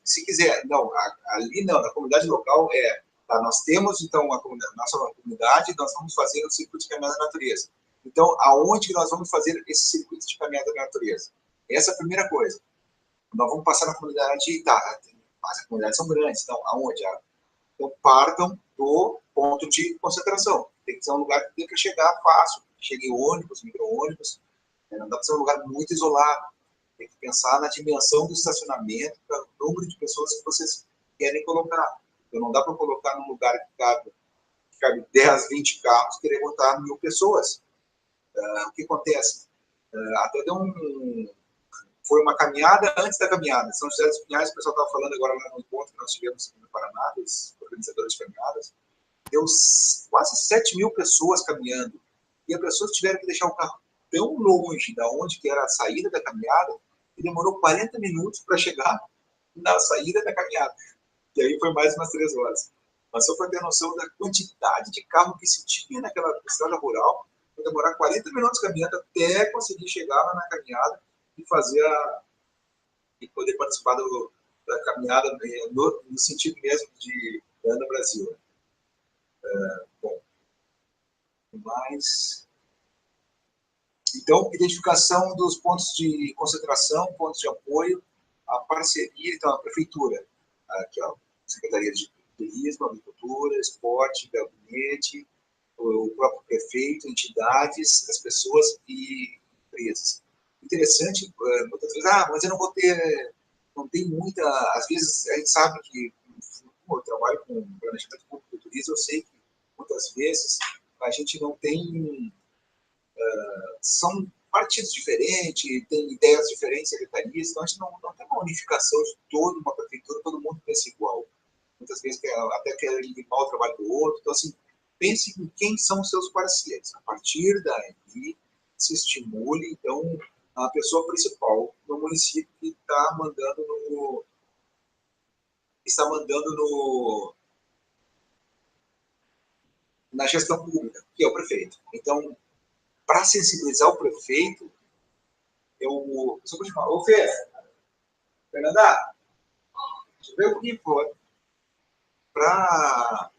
se quiser. Não, ali não, na comunidade local nós temos, então, nossa comunidade, nós vamos fazer o circuito de caminhada da natureza. Então, aonde nós vamos fazer esse circuito de caminhada da natureza? Essa é a primeira coisa. Nós vamos passar na comunidade, as comunidades são grandes, então, aonde? Então, partam do ponto de concentração. Tem que ser um lugar que dê para chegar fácil. Chegue ônibus, micro-ônibus. Não dá para ser um lugar muito isolado. Tem que pensar na dimensão do estacionamento, para o número de pessoas que vocês querem colocar. Então, não dá para colocar num lugar que cabe 10, 20 carros, querer botar 1000 pessoas. O que acontece? Até foi uma caminhada antes da caminhada. São José dos Pinhais, o pessoal estava falando agora lá no encontro que nós tivemos no Paraná, os organizadores de caminhadas. Deu quase 7.000 pessoas caminhando. E as pessoas tiveram que deixar o carro tão longe da onde que era a saída da caminhada, que demorou 40 minutos para chegar na saída da caminhada. E aí foi mais umas 3 horas. Mas só para ter noção da quantidade de carro que se tinha naquela estrada rural, vai demorar 40 minutos caminhando até conseguir chegar lá na caminhada e fazer e poder participar da caminhada no sentido mesmo de Anda Brasil. Bom, mais... Então, identificação dos pontos de concentração, pontos de apoio, a parceria, então, a prefeitura, aqui, ó, Secretaria de Turismo, Agricultura, Esporte, Gabinete, o próprio prefeito, entidades, as pessoas e empresas. Interessante, muitas vezes, mas eu não vou ter, não tem muita, às vezes a gente sabe que, como eu trabalho com planejamento público do turismo, eu sei que muitas vezes a gente não tem, são partidos diferentes, tem ideias diferentes, secretarias, então a gente não tem uma unificação de toda uma prefeitura, todo mundo pensa igual. Muitas vezes até quer limpar o trabalho do outro, então assim, pense em quem são os seus parceiros. A partir daí, se estimule, então, a pessoa principal no município que está mandando na gestão pública, que é o prefeito. Então, para sensibilizar o prefeito, só vou te falar, ô Fê, Fernanda, deixa eu ver o que for. Para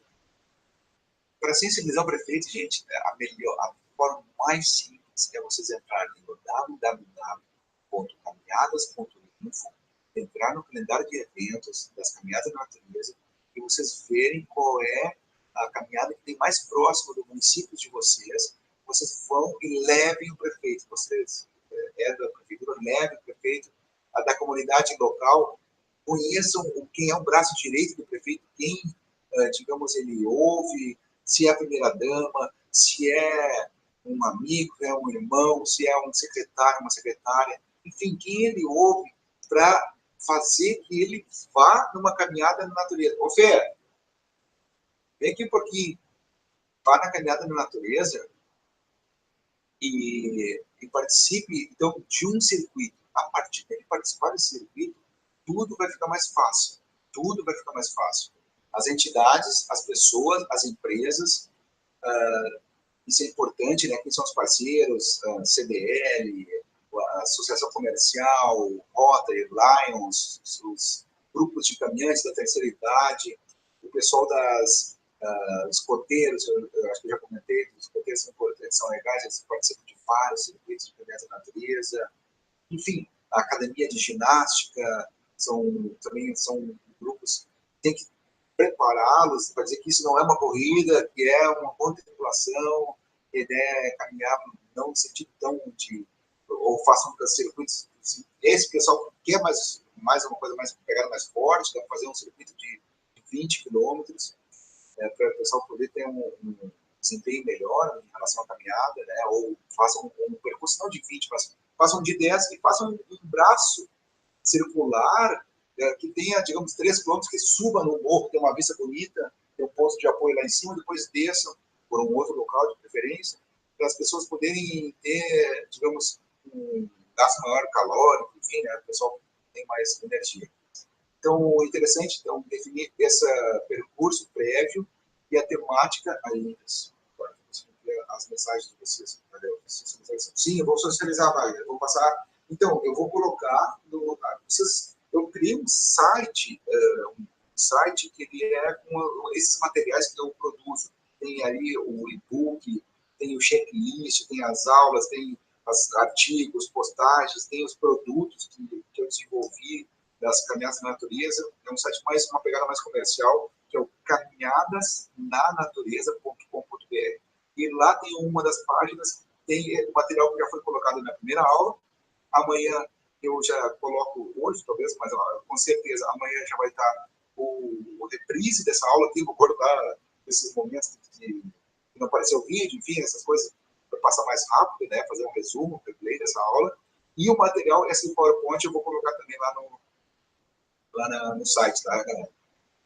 sensibilizar o prefeito, gente, a forma mais simples é vocês entrarem no www.caminhadas.info, entrar no calendário de eventos das caminhadas da natureza e vocês verem qual é a caminhada que tem mais próximo do município de vocês. Vocês vão e levem o prefeito. Vocês, da prefeitura, levem o prefeito, a da comunidade local, conheçam quem é o braço direito do prefeito, quem, digamos, ele ouve, se é a primeira-dama, se é um amigo, se é um irmão, se é um secretário, uma secretária, enfim, quem ele ouve para fazer que ele vá numa caminhada na natureza. Ô, Fê, vem aqui um pouquinho, vá na caminhada na natureza e participe, então, de um circuito. A partir de participar desse circuito, tudo vai ficar mais fácil. Tudo vai ficar mais fácil. As entidades, as pessoas, as empresas, isso é importante, né? Quem são os parceiros, CDL, a Associação Comercial, Rotary, Lions, os grupos de caminhantes da terceira idade, o pessoal dos escoteiros, eu acho que eu já comentei, os escoteiros são importantes, são legais, eles participam de vários circuitos de caminhada da natureza, enfim, a academia de ginástica, também são grupos que tem que prepará-los para dizer que isso não é uma corrida, que é uma contemplação, que é caminhar não no sentido tão de... ou façam circuitos... Esse pessoal quer mais uma coisa, mais pegada mais forte, dá para fazer um circuito de 20 quilômetros, para o pessoal poder ter um desempenho melhor em relação à caminhada, né? Ou façam um percurso não de 20, mas façam de 10 e façam um braço circular que tenha, digamos, 3 quilômetros, que suba no morro, tem uma vista bonita, tem um posto de apoio lá em cima, depois desçam por um outro local de preferência, para as pessoas poderem ter, digamos, um gasto maior calórico, enfim, né, o pessoal tem mais energia. Então, interessante, então, definir esse percurso prévio e a temática ainda. As mensagens de vocês. Valeu. Sim, eu vou socializar, Wagner. Eu vou passar. Então, eu vou colocar eu criei um site que ele é com esses materiais que eu produzo. Tem ali o e-book, tem o checklist, tem as aulas, tem os artigos, postagens, tem os produtos que eu desenvolvi das caminhadas na natureza. É um site uma pegada mais comercial, que é o caminhadasnanatureza.com.br. E lá tem uma das páginas, tem o material que já foi colocado na primeira aula. Amanhã eu já coloco, hoje talvez, mas com certeza amanhã já vai estar o reprise dessa aula. Eu vou cortar esses momentos que não apareceu o vídeo, enfim, essas coisas, para passar mais rápido, né, fazer um resumo, um replay dessa aula. E o material, esse PowerPoint, eu vou colocar também lá no site, tá, galera?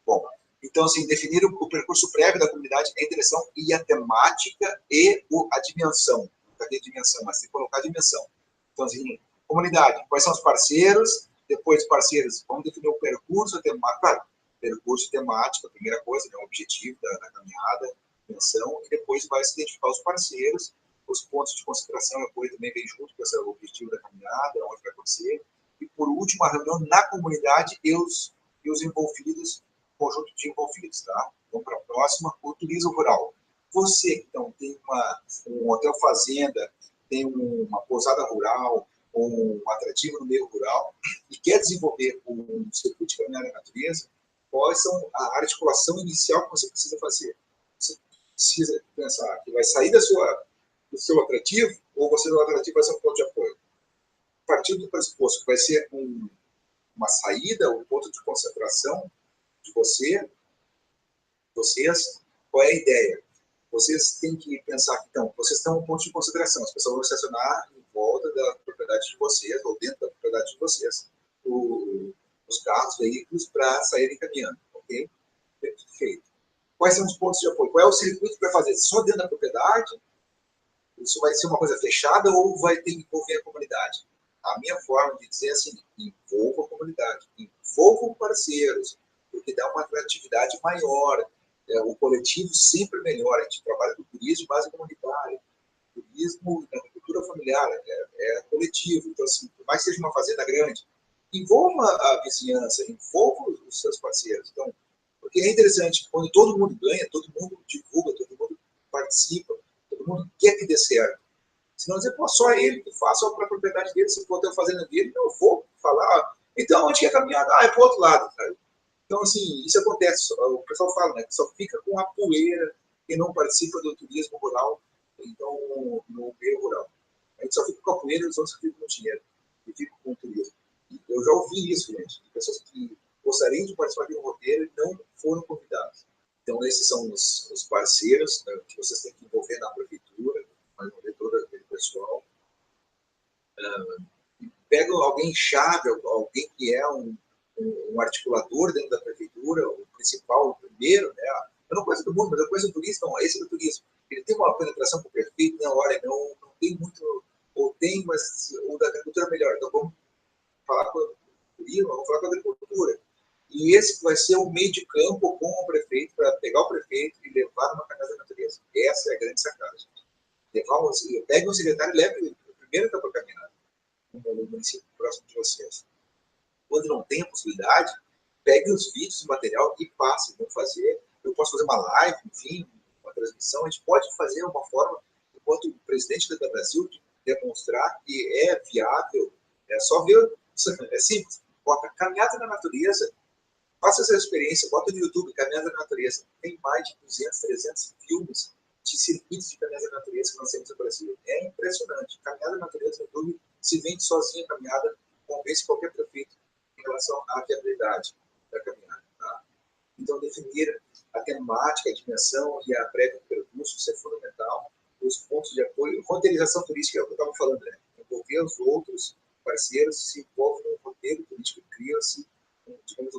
Bom, então, assim, definir o percurso prévio da comunidade é a direção e a temática e a dimensão. Cadê a dimensão? Mas tem que colocar a dimensão. Então, assim, comunidade, quais são os parceiros? Depois, parceiros, vamos definir o percurso, a temática. Claro, percurso e temática, a primeira coisa, né, o objetivo da caminhada, dimensão, e depois vai se identificar os parceiros, os pontos de concentração e apoio também vem junto com esse objetivo da caminhada, onde vai acontecer, e, por último, a reunião na comunidade e os envolvidos, conjunto de envolvidos, tá? Vamos para a próxima, o turismo rural. Você, então, tem um hotel fazenda, tem uma pousada rural, um atrativo no meio rural, e quer desenvolver um circuito de caminhada na natureza, quais são a articulação inicial que você precisa fazer? Você precisa pensar que vai sair do seu atrativo, ou você do atrativo vai ser um ponto de apoio. A partir do pressuposto que vai ser uma saída, um ponto de concentração de vocês, qual é a ideia? Vocês têm que pensar que, então, vocês estão um ponto de concentração, as pessoas vão estacionar em volta da propriedade de vocês, ou dentro da propriedade de vocês, os carros, veículos, para saírem caminhando, ok? Perfeito. Quais são os pontos de apoio? Qual é o circuito que vai fazer? Só dentro da propriedade? Isso vai ser uma coisa fechada ou vai ter que envolver a comunidade? A minha forma de dizer é assim, envolva a comunidade, envolva parceiros, porque dá uma atratividade maior. O coletivo sempre melhora. A gente trabalha com turismo de base comunitária, turismo na agricultura familiar, é coletivo. Então, assim, por mais que seja uma fazenda grande, envolva a vizinhança, envolva os seus parceiros. Então, porque é interessante, quando todo mundo ganha, todo mundo divulga, todo mundo participa, todo mundo quer que dê certo. Senão dizer, pô, só ele que faz, só para a propriedade dele, se for ter a fazenda dele, não vou falar. Então, onde que é a caminhada? Ah, é para o outro lado, cara. Então, assim, isso acontece. O pessoal fala, né, que só fica com a poeira e não participa do turismo rural, então, no meio rural. A gente só fica com a poeira e os outros ficam com o dinheiro. E ficam com o turismo. E eu já ouvi isso, gente, de pessoas que gostariam de participar de um roteiro e não foram convidados. Então, esses são os parceiros, né, que vocês têm que envolver na prefeitura, para envolver todo aquele pessoal. Pega alguém chave, alguém que é um articulador dentro da prefeitura, o principal, o primeiro, né? Eu não conheço do mundo, mas eu conheço o turismo, não, esse é do turismo. Ele tem uma penetração com o prefeito, não, olha, não tem muito, ou tem, mas o da agricultura é melhor. Então vamos falar com o turismo, vamos falar com a agricultura. E esse vai ser o meio de campo com o prefeito, para pegar o prefeito e levar numa caminhada da natureza. Essa é a grande sacada, gente. Pegue um secretário e leve o primeiro que está para caminhar no município próximo de vocês. Quando não tem a possibilidade, pegue os vídeos, o material e passe. Vamos fazer. Eu posso fazer uma live, enfim, uma transmissão. A gente pode fazer uma forma, enquanto o presidente da Brasil, de demonstrar que é viável. É só ver, é simples. Bota caminhada na natureza, faça essa experiência, bota no YouTube, caminhada na natureza. Tem mais de 200, 300 filmes de circuitos de caminhada na natureza que nós temos no Brasil. É impressionante. Caminhada na natureza no YouTube se vende sozinha a caminhada, convence qualquer prefeito em relação à viabilidade da caminhada. Tá? Então, definir a temática, a dimensão e a prévia do percurso, isso é fundamental. Os pontos de apoio, roteirização turística é o que eu estava falando, né? Envolver os outros parceiros, se envolvem no roteiro turístico, cria-se, digamos,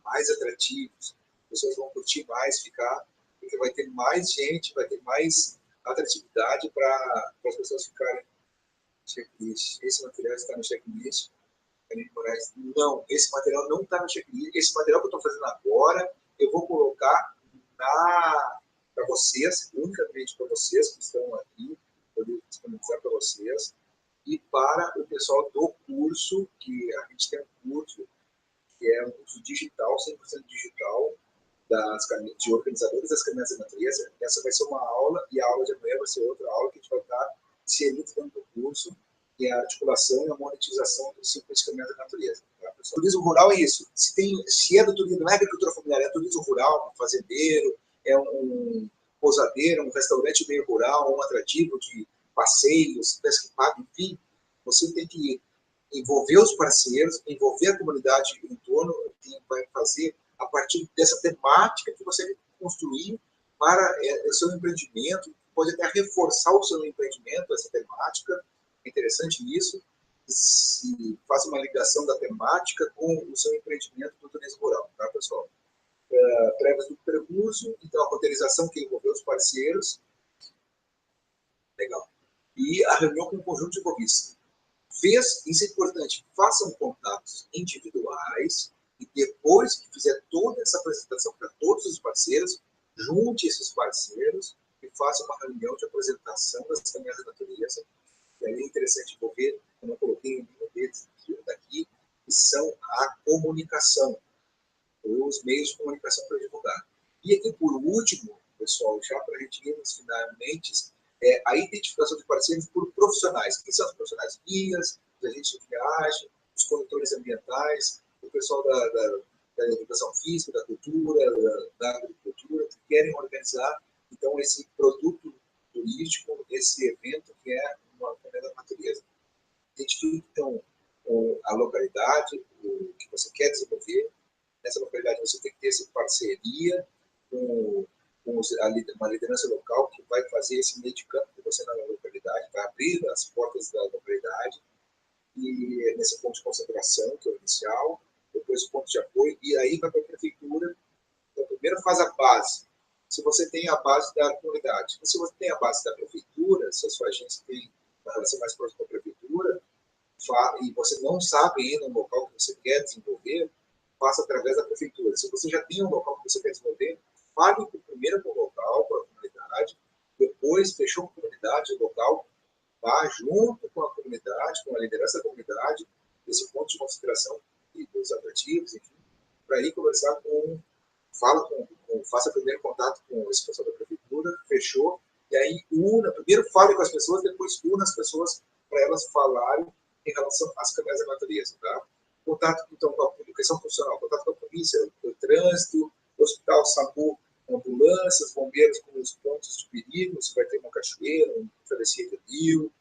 mais atrativos, as pessoas vão curtir mais, ficar, porque vai ter mais gente, vai ter mais atratividade para as pessoas ficarem. Checklist. Esse material está no checklist. Moraes, não, esse material não está no checklist. Esse material que eu estou fazendo agora, eu vou colocar para vocês, unicamente para vocês que estão aqui, poder disponibilizar para vocês, e para o pessoal do curso, que a gente tem um curso, que é um curso digital, 100% digital, de organizadores das caminhadas da natureza. Essa vai ser uma aula, e a aula de amanhã vai ser outra aula que a gente vai estar inserido dentro do curso, que é a articulação e a monetização do circuito de caminhada da natureza. Tá, o turismo rural é isso. Se é do turismo, não é agricultura familiar, é turismo rural, um fazendeiro, é um pousadeiro, um restaurante meio rural, um atrativo de passeios, pesca e paga, enfim, você tem que envolver os parceiros, envolver a comunidade em torno, que vai fazer a partir dessa temática que você construir para o seu empreendimento, pode até reforçar o seu empreendimento, essa temática, é interessante isso, se faz uma ligação da temática com o seu empreendimento do turismo rural, tá, pessoal? Prévias do percurso, então a roteirização que envolveu os parceiros, legal, e a reunião com o conjunto de envolvidos. Isso é importante, façam contatos individuais e depois que fizer toda essa apresentação para todos os parceiros, junte esses parceiros e faça uma reunião de apresentação das caminhadas da natureza. E aí é interessante envolver, eu não coloquei nenhum deles daqui, são a comunicação, os meios de comunicação para divulgar. E aqui, por último, pessoal, já para a gente ir nos finalmente, é a identificação de parceiros por profissionais. Quem são os profissionais? Guias, os agentes de viagem, os condutores ambientais, o pessoal da educação física, da cultura, da agricultura, que querem organizar, então, esse produto turístico, esse evento que é uma da natureza. Identifique, então, a localidade, o que você quer desenvolver. Nessa localidade você tem que ter essa parceria com uma liderança local que vai fazer esse meio de campo que você na localidade, vai abrir as portas da localidade, e nesse ponto de concentração, que é o inicial, depois o ponto de apoio, e aí vai para a prefeitura. Então, primeiro faz a base. Se você tem a base da comunidade, se você tem a base da prefeitura, se a sua agência tem uma relação mais próxima com a prefeitura, e você não sabe ainda um local que você quer desenvolver, faça através da prefeitura. Se você já tem um local que você quer desenvolver, fale primeiro com o local, com a comunidade, depois fechou com a comunidade, o local, vá junto com a comunidade, com a liderança da comunidade, esse ponto de consideração e dos atrativos, enfim, para ir conversar faça primeiro contato com esse pessoal da prefeitura, fechou, e aí primeiro fale com as pessoas, depois una as pessoas para elas falarem em relação às caminhadas da natureza, tá? Contato, então, com a questão funcional, contato com a polícia, o trânsito, o hospital, SAMU, ambulâncias, bombeiros com os pontos de perigo, se vai ter uma cachoeira, uma travessia de rio,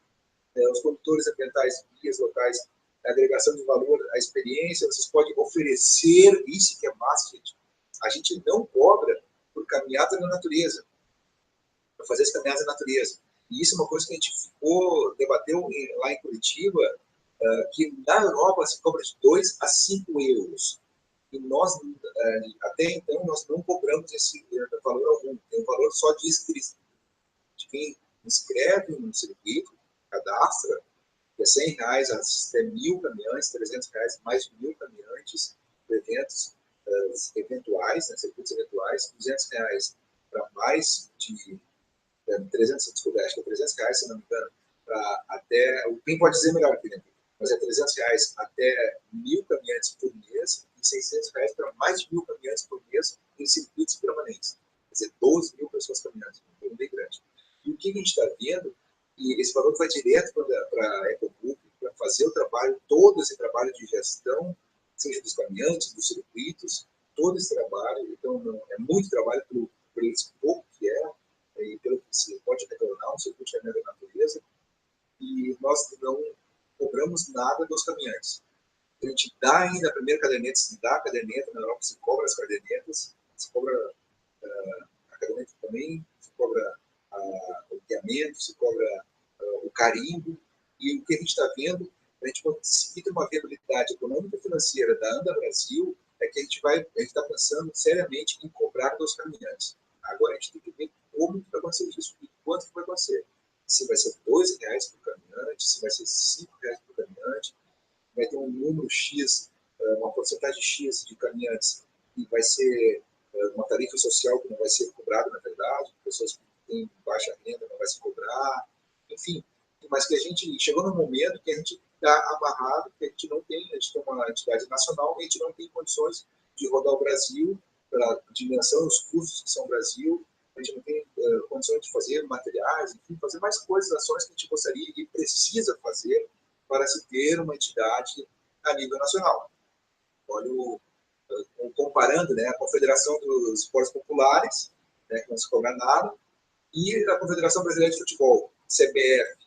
os condutores ambientais, guias locais, a agregação de valor, a experiência, vocês podem oferecer, isso que é massa, gente. A gente não cobra por caminhada na natureza, para fazer as caminhadas na natureza. E isso é uma coisa que a gente debateu lá em Curitiba, que na Europa se cobra de 2 a 5 euros. E nós, até então, nós não cobramos esse valor algum. Tem um valor só de quem inscreve no circuito, cadastra, que é R$100 até 1.000 caminhantes, R$300 mais de 1.000 caminhantes, eventos eventuais, né, circuitos eventuais, R$200 para mais de 300, desculpa, acho que é R$300, se não me engano, até, quem pode dizer melhor, Felipe, mas é R$300 até 1.000 caminhantes por mês e R$600 para mais de 1.000 caminhantes por mês em circuitos permanentes. Quer dizer, 12.000 pessoas caminhando, um número bem grande. E o que a gente está vendo, e esse valor vai direto para a Ecogroup, para fazer o trabalho, todo esse trabalho de gestão, seja dos caminhantes, dos circuitos, todo esse trabalho. Então, é muito trabalho por esse pouco que é, e pelo que se pode retornar um circuito de caminhada da natureza, e nós não cobramos nada dos caminhantes. A gente dá ainda a primeira caderneta, se dá a caderneta, na Europa se cobra as cadernetas, se cobra a caderneta também, se cobra o guiamento, se cobra o carimbo, e o que a gente está vendo, a gente conseguir ter uma viabilidade econômica e financeira da Anda Brasil, é que a gente está pensando seriamente em cobrar dos caminhantes. Agora a gente tem que ver como que vai acontecer isso e quanto que vai acontecer. Se vai ser R$2 por caminhante, se vai ser R$5 por caminhante, vai ter um número X, uma porcentagem X de caminhantes, e vai ser uma tarifa social que não vai ser cobrada, na verdade, pessoas que têm baixa renda não vai se cobrar, enfim. Mas que a gente chegou num momento que a gente está amarrado, que a gente tem uma entidade nacional, e a gente não tem condições de rodar o Brasil, pela dimensão, os custos que são o Brasil, a gente não tem condições de fazer materiais, enfim, fazer mais coisas, ações que a gente gostaria e precisa fazer para se ter uma entidade a nível nacional. Olha, comparando, né, a Confederação dos Esportes Populares, né, que não se cobra nada, e a Confederação Brasileira de Futebol, CBF,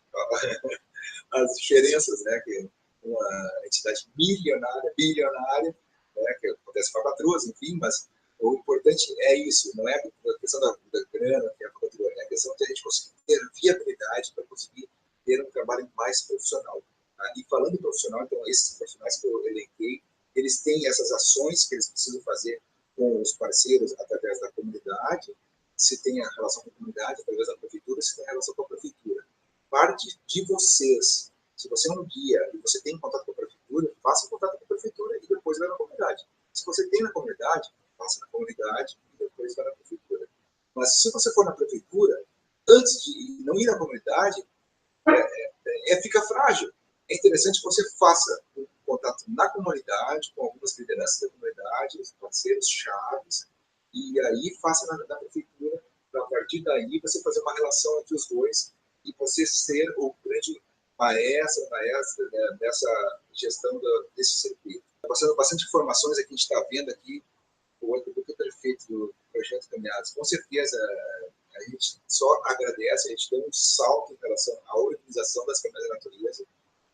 as diferenças, né, que é uma entidade bilionária, né, que acontece com a patroa, enfim, mas o importante é isso, não é a questão da grana, que é a patroa, é a questão de a gente conseguir ter viabilidade para conseguir ter um trabalho mais profissional. E falando em profissional, então, esses profissionais que eu elenquei, eles têm essas ações que eles precisam fazer com os parceiros através da comunidade, se tem a relação com a comunidade, através da prefeitura, se tem a relação com a prefeitura. Parte de vocês. Se você é um guia e você tem contato com a prefeitura, faça contato com a prefeitura e depois vai na comunidade. Se você tem na comunidade, faça na comunidade e depois vai na prefeitura. Mas se você for na prefeitura, antes de não ir na comunidade, fica frágil. É interessante que você faça contato na comunidade, com algumas lideranças da comunidade, os parceiros chaves, e aí faça na prefeitura, para a partir daí você fazer uma relação entre os dois e você ser o grande maestro, né, dessa gestão desse circuito. Está passando bastante informações aqui, a gente está vendo aqui o prefeito do projeto Caminhadas. Com certeza, a gente só agradece, a gente deu um salto em relação à organização das caminhadas da natureza,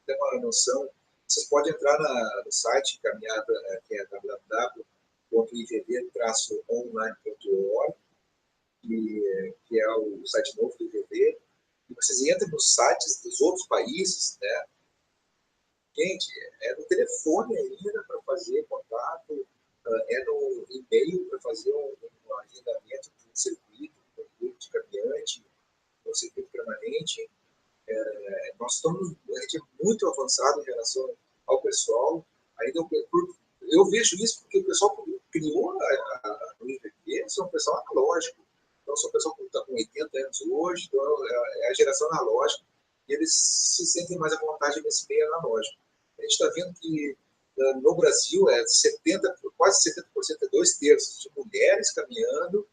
tem uma noção. Vocês podem entrar no site Caminhada, que é www.ivv-online.org, que é o site novo do IVV, e vocês entram nos sites dos outros países, né? Gente, é no telefone ainda para fazer contato, é no e-mail para fazer um agendamento de um circuito, um grupo de caminhante, um circuito permanente. Nós estamos, a gente é muito avançado em relação ao pessoal. Ainda eu vejo isso porque o pessoal que criou o IVP são um pessoal analógico. Então, são pessoal que está com 80 anos hoje, então é a geração analógica, e eles se sentem mais à vontade nesse meio analógico. A gente está vendo que no Brasil quase 70%, 2/3 de mulheres caminhando,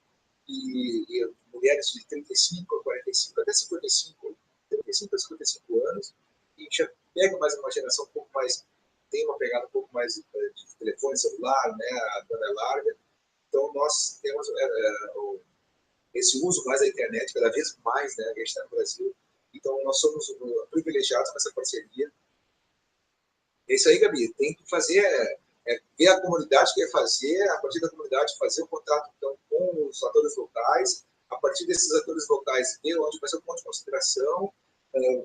e mulheres de 35 a 45, até 55, 35 a 55 anos, e já pega mais uma geração um pouco mais, tem uma pegada um pouco mais de telefone celular, né, a banda é larga. Então, nós temos esse uso mais da internet, cada vez mais, né, a gente está no Brasil. Então, nós somos privilegiados com essa parceria. É isso aí, Gabi, tem que fazer, ver a comunidade que quer fazer, a partir da comunidade fazer o contato então, com os atores locais, a partir desses atores locais ver onde vai ser o ponto de consideração,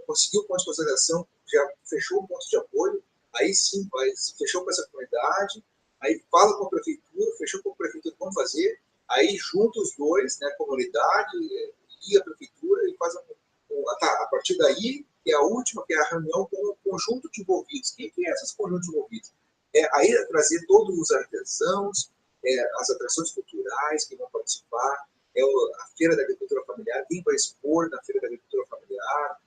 conseguiu o ponto de consideração, já fechou o ponto de apoio, aí sim, fechou com essa comunidade, aí fala com a prefeitura, fechou com a prefeitura, vamos fazer, aí junta os dois, né, a comunidade e a prefeitura, e faz a partir daí, que é a última, que é a reunião com o conjunto de envolvidos. Quem é esses conjuntos de envolvidos? Aí é trazer todos os artesãos, as atrações culturais que vão participar, a Feira da Agricultura Familiar, quem vai expor na Feira da Agricultura Familiar,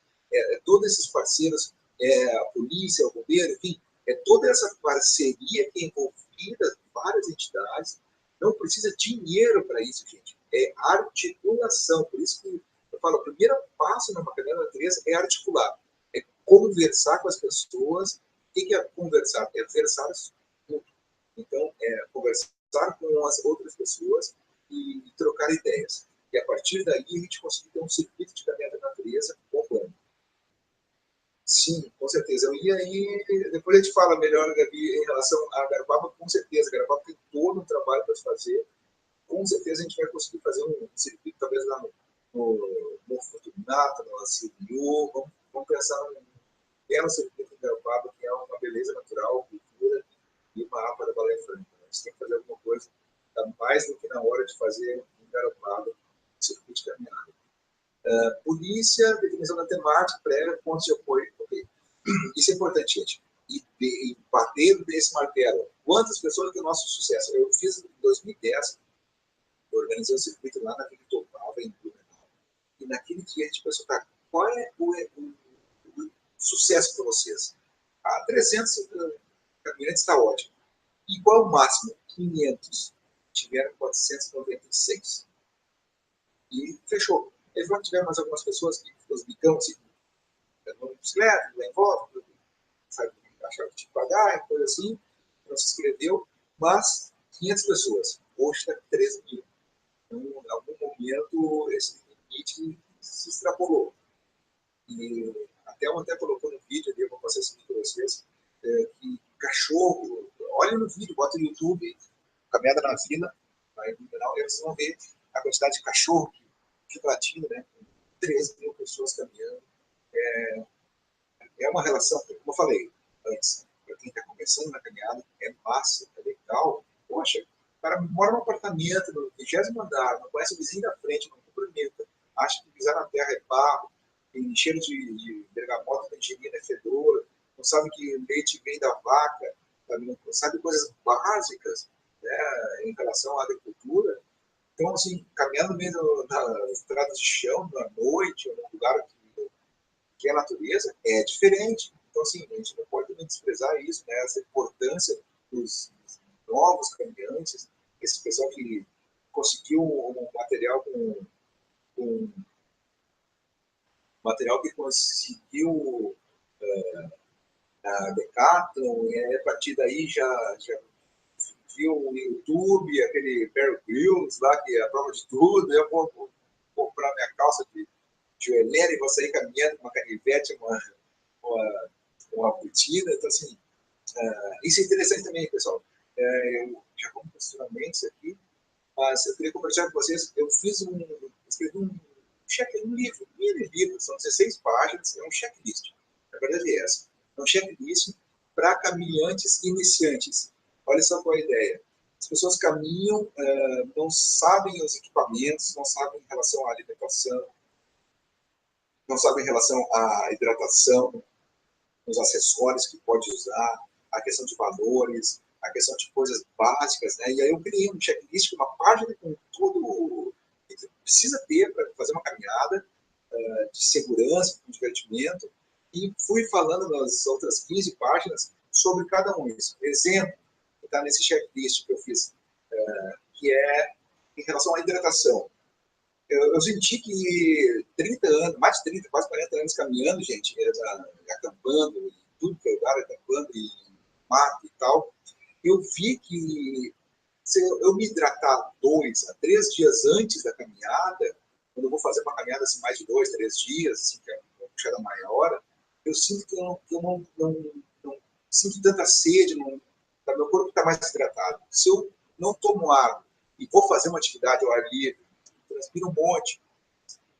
todos esses parceiros, a polícia, o governo, enfim, toda essa parceria que é envolvida, várias entidades, não precisa dinheiro para isso, gente. É articulação, por isso que eu falo, o primeiro passo numa caminhada da natureza é articular, é conversar com as pessoas. O que é conversar? É versar tudo. Então, é conversar com as outras pessoas e trocar ideias. E a partir daí a gente conseguir ter um circuito de caminhada da natureza completo. Sim, com certeza. Eu ia aí, depois a gente fala melhor, Gabi, em relação a Garopaba, com certeza. Garopaba tem todo um trabalho para se fazer. Com certeza a gente vai conseguir fazer um circuito, talvez lá no Fortunato, no Aciliu. Vamos pensar num belo circuito em Garopaba, que é uma beleza natural, cultura e uma APA da Baleia Franca. A gente tem que fazer alguma coisa, tá mais do que na hora de fazer em Garopaba, um circuito de caminhada. Polícia, definição da temática, prévia, pontos de apoio. Okay. Isso é importante, gente. E bater nesse martelo. Quantas pessoas têm o nosso sucesso? Eu fiz em 2010, eu organizei um circuito lá na Vila Topava, em Blumenau. E naquele dia a gente pensou, tá, qual é o sucesso para vocês? 300 caminhantes está ótimo. E qual é o máximo? 500. Tiveram 496. E fechou. Eles não tiveram mais algumas pessoas que os bicão, assim, andam de bicicleta, não envolve, sabe, achava que tinha que pagar, coisa assim, não se inscreveu, mas 500 pessoas. Hoje está 13 mil. Então, em algum momento, esse limite se extrapolou. E até colocou no vídeo, eu vou passar esse vídeo para vocês, que cachorro, olha no vídeo, bota no YouTube, Caminhada na Vila, aí no canal, e vocês vão ver a quantidade de cachorro que latindo, né? 13 mil pessoas caminhando. É uma relação, como eu falei antes, para quem está começando na caminhada, é massa, é legal. Poxa, o cara mora num apartamento, no 20º andar, não conhece o vizinho da frente, não cumprimenta, acha que pisar na terra é barro, tem cheiro de bergamota, tangerina, é fedor, não sabe que leite vem da vaca, não sabe coisas básicas, né, em relação à agricultura. Então, assim, caminhando no meio das estradas de chão, na noite, ou num lugar que é a natureza, é diferente. Então, assim, a gente não pode também desprezar isso, né? Essa importância dos novos caminhantes, esse pessoal que conseguiu um material com material que conseguiu a Decathlon, e a partir daí já viu o YouTube, aquele Bear Grylls lá, que é a prova de tudo, eu vou comprar minha calça de joelheira e vou sair caminhando com uma canivete, uma botina. Então, assim, isso é interessante também, pessoal. Eu já vou posicionamentos aqui, mas eu queria conversar com vocês. Eu escrevi um livro, um mini livro, são 16 páginas, é um checklist. Na verdade é essa. É um checklist para caminhantes iniciantes. Olha só qual é a ideia. As pessoas caminham, não sabem os equipamentos, não sabem em relação à alimentação, não sabem em relação à hidratação, os acessórios que pode usar, a questão de valores, a questão de coisas básicas, né? E aí eu criei um checklist, uma página com tudo o que precisa ter para fazer uma caminhada, de segurança, de divertimento, e fui falando nas outras 15 páginas sobre cada um disso. Exemplo, que está nesse checklist que eu fiz, que é em relação à hidratação. Eu senti que 30 anos, mais de 30, quase 40 anos caminhando, gente, acampando, em tudo que é lugar, acampando, em mato e tal, eu vi que se eu me hidratar 2 a 3 dias antes da caminhada, quando eu vou fazer uma caminhada assim, mais de 2, 3 dias, assim, que é uma puxada maior, eu sinto que eu não sinto tanta sede, meu corpo está mais hidratado. Se eu não tomo água e vou fazer uma atividade ao ar livre, transpiro um monte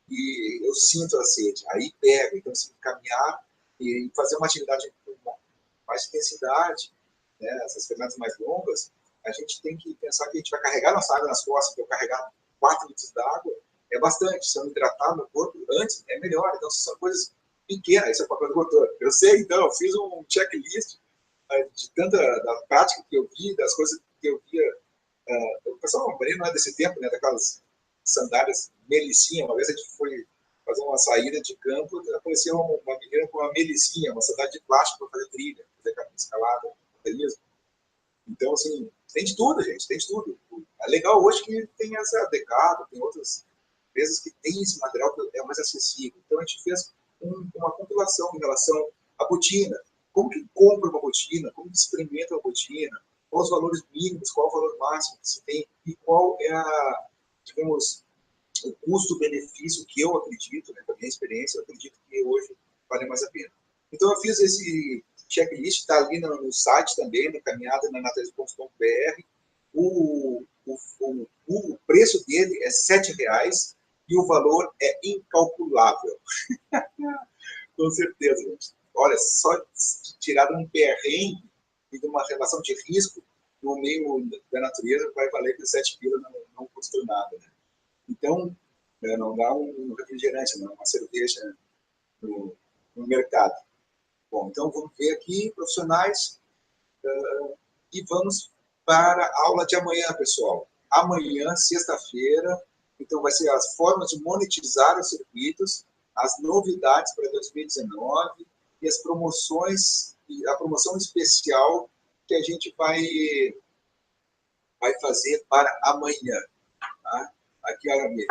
e eu sinto a sede. Aí pego, então, assim, caminhar e fazer uma atividade com mais intensidade, né, essas caminhadas mais longas, a gente tem que pensar que a gente vai carregar nossa água nas costas, então carregar 4 litros d'água é bastante. Se eu me hidratar no corpo antes, é melhor. Então, são coisas pequenas, esse é o papel do doutor. Eu sei, então, eu fiz um checklist de tanta da prática que eu vi, das coisas que eu via. O pessoal não é desse tempo, né, daquelas sandálias melicinha. Uma vez a gente foi fazer uma saída de campo, apareceu uma menina com uma melicinha, uma sandália de plástico para fazer trilha, fazer escalada, montanhismo. Então, assim, tem de tudo, gente, tem de tudo. É legal hoje que tem essa Decathlon, tem outras empresas que têm esse material que é mais acessível. Então, a gente fez uma compilação em relação à botina. Como que compra uma botina? Como que experimenta uma botina? Quais os valores mínimos? Qual o valor máximo que se tem? E qual é digamos, o custo-benefício que eu acredito, né, da minha experiência, eu acredito que hoje vale mais a pena. Então, eu fiz esse checklist, está ali no site também, no caminhada na natureza.com.br. O preço dele é R$7 e o valor é incalculável. Com certeza, gente. Olha, só tirar um perrengue e de uma relação de risco no meio da natureza vai valer que 7 pila não custou nada, né? Então, não dá um refrigerante, não, uma cerveja no mercado. Bom, então vamos ver aqui, profissionais, e vamos para a aula de amanhã, pessoal. Amanhã, sexta-feira, então vai ser as formas de monetizar os circuitos, as novidades para 2019 e as promoções, e a promoção especial que a gente vai fazer para amanhã. Tá? Aqui, olha,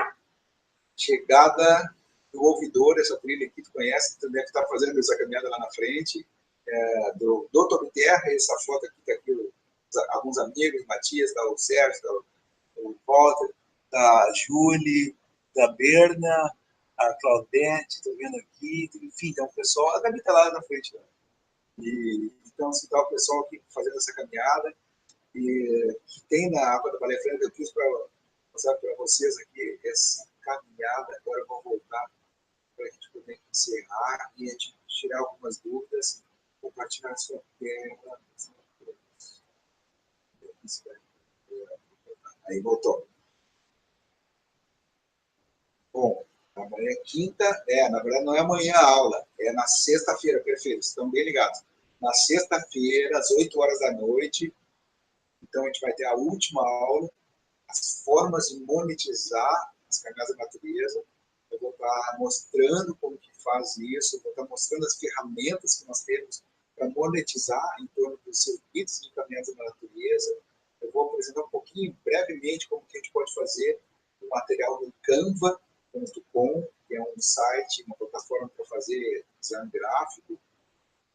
chegada do ouvidor, essa trilha que tu conhece, tu deve estar fazendo essa caminhada lá na frente, do Doutor Terra, essa foto aqui, tá aqui alguns amigos, Matias, tá o Sérgio, tá o Walter, tá a Júlia, da Berna, a Claudete, tô vendo aqui, enfim, tem um pessoal, a Gabi tá lá na frente, né? E, então, assim, tá o pessoal aqui fazendo essa caminhada, e que tem na Água da Baleia Franca, eu quis mostrar para vocês aqui essa caminhada. Agora eu vou voltar para a gente poder encerrar e a gente tirar algumas dúvidas, compartilhar a sua tela. Aí voltou. Bom, amanhã é quinta, na verdade não é amanhã a aula, é na sexta-feira, perfeito, estão bem ligados. Na sexta-feira, às 8 horas da noite, então a gente vai ter a última aula, as formas de monetizar as caminhadas da natureza. Eu vou estar mostrando como que faz isso, vou estar mostrando as ferramentas que nós temos para monetizar em torno dos circuitos de caminhadas na natureza. Eu vou apresentar um pouquinho, brevemente, como que a gente pode fazer um material no canva.com, que é um site, uma plataforma para fazer design gráfico.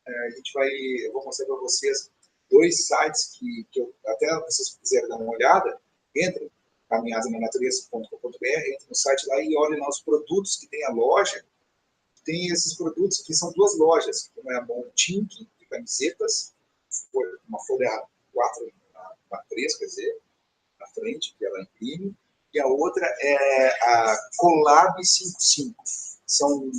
Eu vou mostrar para vocês 2 sites que até vocês quiserem dar uma olhada, entrem, caminhadanatureza.com.br, entrem no site lá e olhem lá os produtos que tem a loja. Tem esses produtos que são 2 lojas, uma é a Montink, de camisetas, uma folha 4 a 3, quer dizer, na frente, que ela imprime, e a outra é a Collab 55. São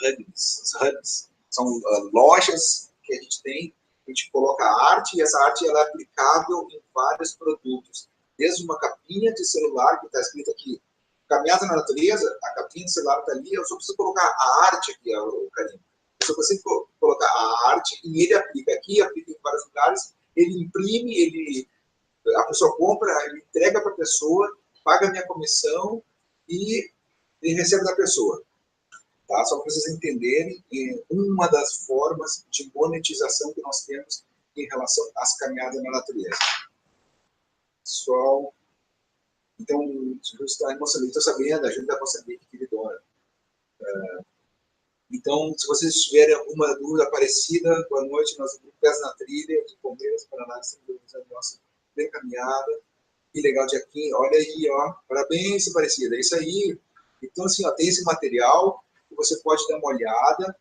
hubs, são lojas que a gente coloca arte, e essa arte ela é aplicável em vários produtos. Desde uma capinha de celular, que está escrito aqui, Caminhada na Natureza, a capinha de celular está ali, eu só preciso colocar a arte aqui, o carinho. Eu só preciso colocar a arte e ele aplica aqui, aplica em vários lugares, ele imprime, a pessoa compra, ele entrega para a pessoa, paga a minha comissão e recebe da pessoa. Tá? Só para vocês entenderem uma das formas de monetização que nós temos em relação às caminhadas na natureza. Pessoal, então, está em Moçambique, estou sabendo, a gente da Moçambique, queridona. Então, se vocês tiverem alguma dúvida parecida, boa noite, nós do Pés na Trilha, de Palmeiras, Paraná, estamos a nossa bem caminhada. Que legal, Jaquim, olha aí, ó, parabéns, parecida, é isso aí. Então, assim, ó, tem esse material que você pode dar uma olhada.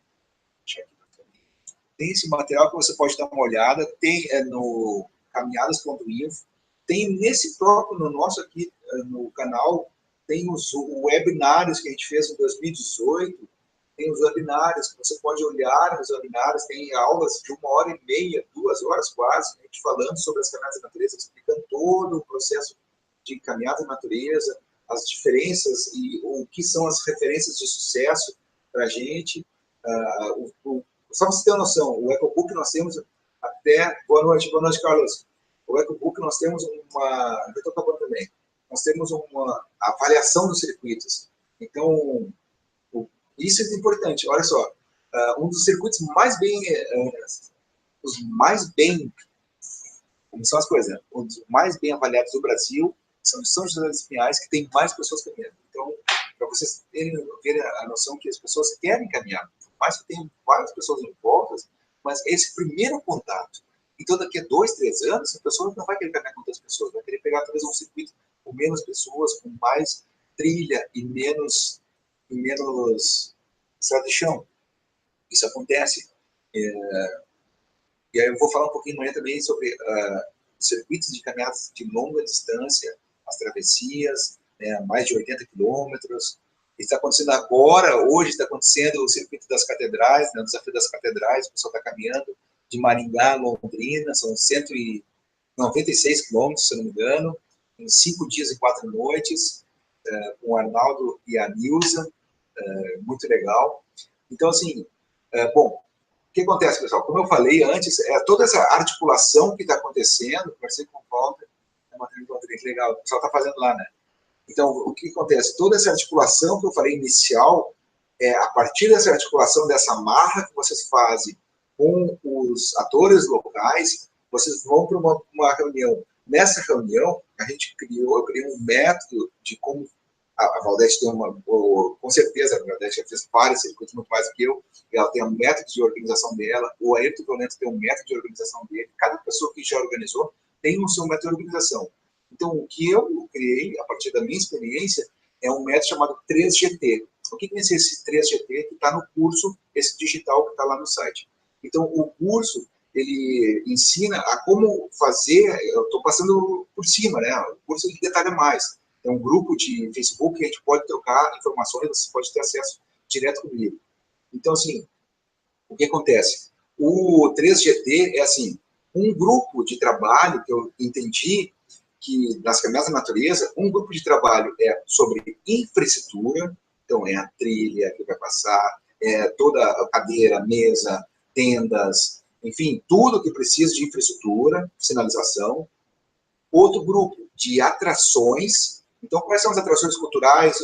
Tem esse material que você pode dar uma olhada, tem no caminhadas.info, tem nesse próprio, no nosso aqui, no canal, tem os webinários que a gente fez em 2018, tem os webinários, que você pode olhar nos webinários, tem aulas de 1h30, 2 horas quase, a gente falando sobre as caminhadas da natureza, explicando todo o processo de caminhada da natureza, as diferenças e o que são as referências de sucesso para a gente. Só para você ter uma noção, o EcoBook nós temos até... Boa noite, Carlos. O EcoBook nós temos uma... Eu estou acabando também. Nós temos uma avaliação dos circuitos. Então, isso é importante. Olha só, um dos circuitos mais bem... Como são as coisas? Os mais bem avaliados do Brasil são de São José dos Pinhais, que tem mais pessoas caminhando. Então, para vocês terem a noção que as pessoas querem caminhar, mais que tem várias pessoas em volta, mas esse primeiro contato. Então, daqui a 2, 3 anos, a pessoa não vai querer caminhar com outras pessoas, vai querer pegar talvez um circuito com menos pessoas, com mais trilha e menos estrada de chão. Isso acontece. E aí eu vou falar um pouquinho amanhã também sobre circuitos de caminhadas de longa distância, as travessias, né, mais de 80 quilômetros. Está acontecendo agora, hoje está acontecendo o circuito das catedrais, né, o desafio das catedrais, o pessoal está caminhando de Maringá a Londrina, são 196 quilômetros, se eu não me engano, em 5 dias e 4 noites, com o Arnaldo e a Nilza, muito legal. Então, assim, bom, o que acontece, pessoal? Como eu falei antes, toda essa articulação que está acontecendo, conversei com o Walter, que legal, o pessoal está fazendo lá, né? Então, o que acontece? Toda essa articulação que eu falei inicial, a partir dessa articulação, dessa amarra que vocês fazem com os atores locais, vocês vão para uma reunião. Nessa reunião, eu criei um método de como a Valdete tem com certeza, a Valdete já fez vários circuitos muito mais do que eu, ela tem um método de organização dela, o Ayrton Violento tem um método de organização dele, cada pessoa que já organizou tem o seu método de organização. Então, o que eu criei, a partir da minha experiência, é um método chamado 3GT. O que é esse 3GT que está no curso, esse digital que está lá no site? Então, o curso, ele ensina a como fazer, eu estou passando por cima, né? O curso ele detalha mais. É um grupo de Facebook que a gente pode trocar informações, você pode ter acesso direto comigo. Então, assim, o que acontece? O 3GT é, assim, um grupo de trabalho que eu entendi que, nas caminhadas da natureza, um grupo de trabalho é sobre infraestrutura, então é a trilha que vai passar, toda a cadeira, mesa, tendas, enfim, tudo que precisa de infraestrutura, sinalização. Outro grupo de atrações, então quais são as atrações culturais,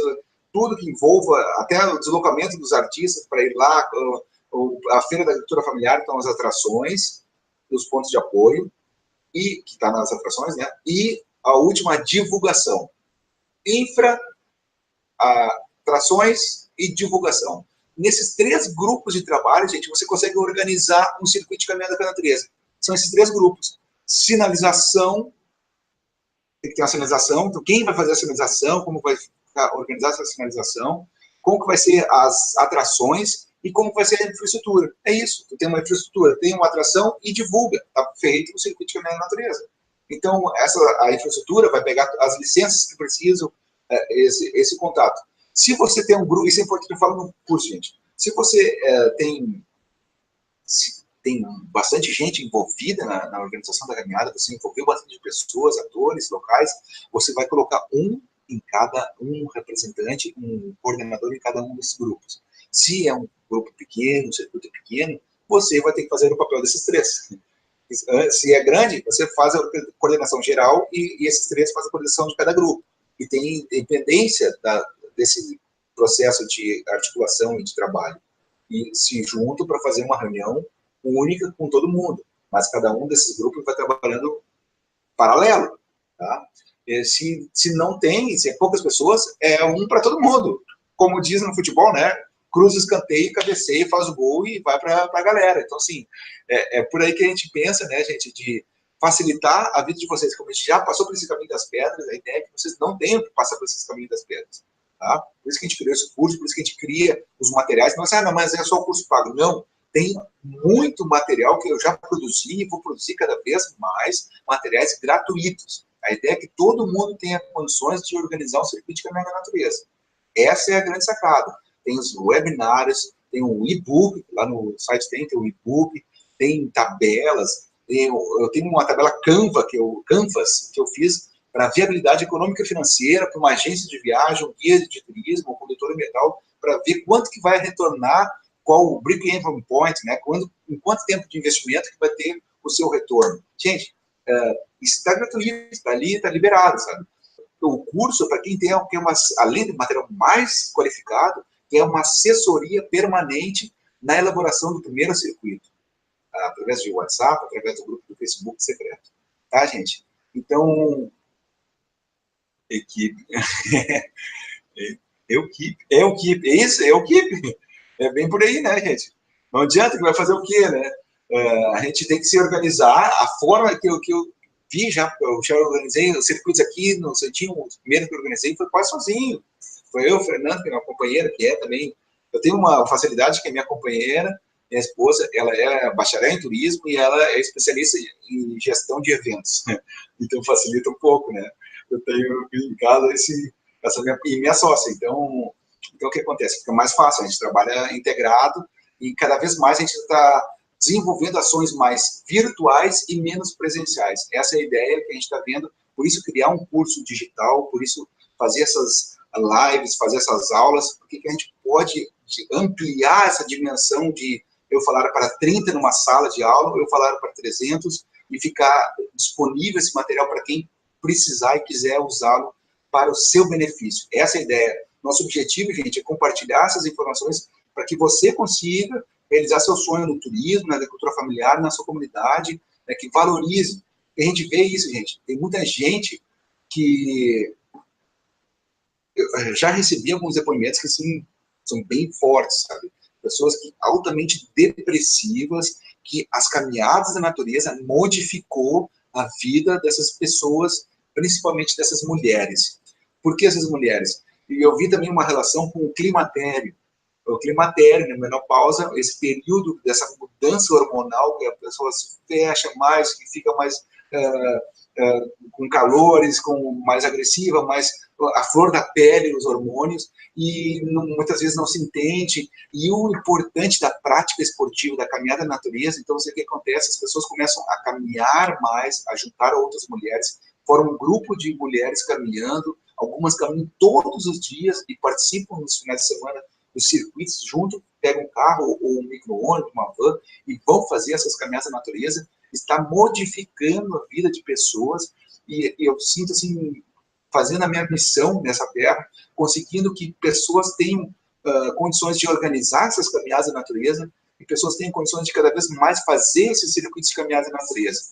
tudo que envolva até o deslocamento dos artistas para ir lá, A Feira da Agricultura Familiar, então, as atrações, os pontos de apoio, e que está nas atrações, né? E a última, a divulgação. Atrações e divulgação. Nesses 3 grupos de trabalho, gente, você consegue organizar um circuito de caminhada pela natureza. São esses 3 grupos. Sinalização, tem que ter uma sinalização, então quem vai fazer a sinalização, como vai organizar essa sinalização, como que vai ser as atrações e como vai ser a infraestrutura. É isso, tu tem uma infraestrutura, tem uma atração e divulga, está feito o circuito de caminhada na natureza. Então, a infraestrutura vai pegar as licenças que precisam, esse contato. Se você tem um grupo, isso é importante, eu falo no curso, gente, se você tem bastante gente envolvida na organização da caminhada, você envolveu bastante pessoas, atores, locais, você vai colocar um representante, um coordenador em cada um desses grupos. Se é um grupo pequeno, um circuito pequeno, você vai ter que fazer o papel desses 3. Se é grande, você faz a coordenação geral e esses 3 fazem a coordenação de cada grupo. E tem dependência desse processo de articulação e de trabalho. E se juntam para fazer uma reunião única com todo mundo. Mas cada um desses grupos vai trabalhando paralelo. Tá? Se não tem, se é poucas pessoas, é um para todo mundo. Como diz no futebol, né? Cruza o escanteio, cabeceia, faz o gol e vai para a galera. Então, assim, é por aí que a gente pensa, né, gente, de facilitar a vida de vocês. Como a gente já passou por esse caminho das pedras, a ideia é que vocês não tenham que passar por esse caminho das pedras. Tá? Por isso que a gente criou esse curso, por isso que a gente cria os materiais. Não é, não, mas é só o curso pago. Não, tem muito material que eu já produzi e vou produzir cada vez mais materiais gratuitos. A ideia é que todo mundo tenha condições de organizar um circuito de caminhada na natureza. Essa é a grande sacada. Tem os webinários, tem um e-book, lá no site tem um e-book, tem tabelas, eu tenho uma tabela Canvas que eu fiz para viabilidade econômica e financeira, para uma agência de viagem, um guia de turismo, um condutor ambiental, para ver quanto que vai retornar, qual o break-even point, né? Em quanto tempo de investimento que vai ter o seu retorno. Gente, isso está gratuito, está ali, está liberado, sabe? O curso, para quem tem além do material mais qualificado, tem uma assessoria permanente na elaboração do primeiro circuito, através de WhatsApp, através do grupo do Facebook secreto. Tá, gente? Então, equipe. Equipe. É bem por aí, né, gente? Não adianta que vai fazer o quê, né? A gente tem que se organizar. A forma que eu vi eu já organizei os circuitos aqui no Santinho, o primeiro que eu organizei foi quase sozinho. Foi eu, o Fernando, que é minha companheira, que é também... Eu tenho uma facilidade que a minha companheira, minha esposa, ela é bacharel em turismo e ela é especialista em gestão de eventos. Então facilita um pouco, né? Eu tenho em casa minha sócia. Então, o que acontece? Fica mais fácil, a gente trabalha integrado e cada vez mais a gente está desenvolvendo ações mais virtuais e menos presenciais. Essa é a ideia que a gente está vendo, por isso criar um curso digital, por isso fazer essas lives, fazer essas aulas, porque que a gente pode ampliar essa dimensão de eu falar para 30 numa sala de aula, eu falar para 300 e ficar disponível esse material para quem precisar e quiser usá-lo para o seu benefício. Essa é a ideia. Nosso objetivo, gente, é compartilhar essas informações para que você consiga realizar seu sonho no turismo, na agricultura familiar, na sua comunidade, né, que valorize. E a gente vê isso, gente. Tem muita gente que... Eu já recebi alguns depoimentos que assim, são bem fortes, sabe? Pessoas que, altamente depressivas, que as caminhadas da natureza modificou a vida dessas pessoas, principalmente dessas mulheres. Por que essas mulheres? E eu vi também uma relação com o climatério. O climatério, na menopausa, esse período dessa mudança hormonal, que a pessoa se fecha mais, que fica mais com calores, mais agressiva, mais a flor da pele, os hormônios, e muitas vezes não se entende. E o importante da prática esportiva, da caminhada na natureza, então, o que acontece? As pessoas começam a caminhar mais, a juntar outras mulheres, formam um grupo de mulheres caminhando, algumas caminham todos os dias e participam nos finais de semana dos circuitos junto, pegam um carro ou um micro-ônibus, uma van, e vão fazer essas caminhadas na natureza. Está modificando a vida de pessoas, e eu sinto assim, fazendo a minha missão nessa terra, conseguindo que pessoas tenham condições de organizar essas caminhadas na natureza, e pessoas tenham condições de cada vez mais fazer esses circuitos de caminhada na natureza.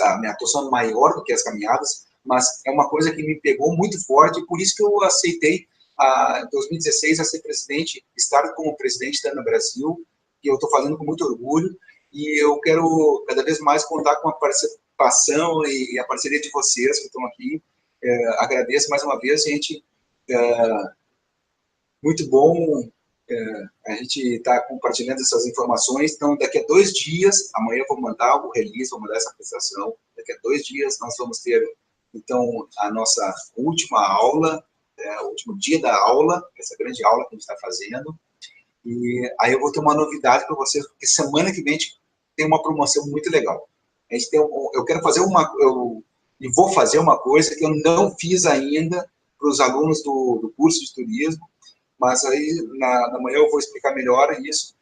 A minha atuação é maior do que as caminhadas, mas é uma coisa que me pegou muito forte, e por isso que eu aceitei, em 2016, a ser presidente, estar como presidente da Ana Brasil, que eu estou fazendo com muito orgulho, e eu quero cada vez mais contar com a participação e a parceria de vocês que estão aqui. Agradeço mais uma vez, gente. Muito bom a gente estar compartilhando essas informações. Então, daqui a 2 dias, amanhã eu vou mandar o release, vou mandar essa apresentação. Daqui a 2 dias nós vamos ter, então, a nossa última aula, o último dia da aula, essa grande aula que a gente está fazendo. E aí eu vou ter uma novidade para vocês, porque semana que vem a gente tem uma promoção muito legal. A gente tem, eu quero fazer e vou fazer uma coisa que eu não fiz ainda para os alunos do curso de turismo, mas aí na manhã eu vou explicar melhor isso.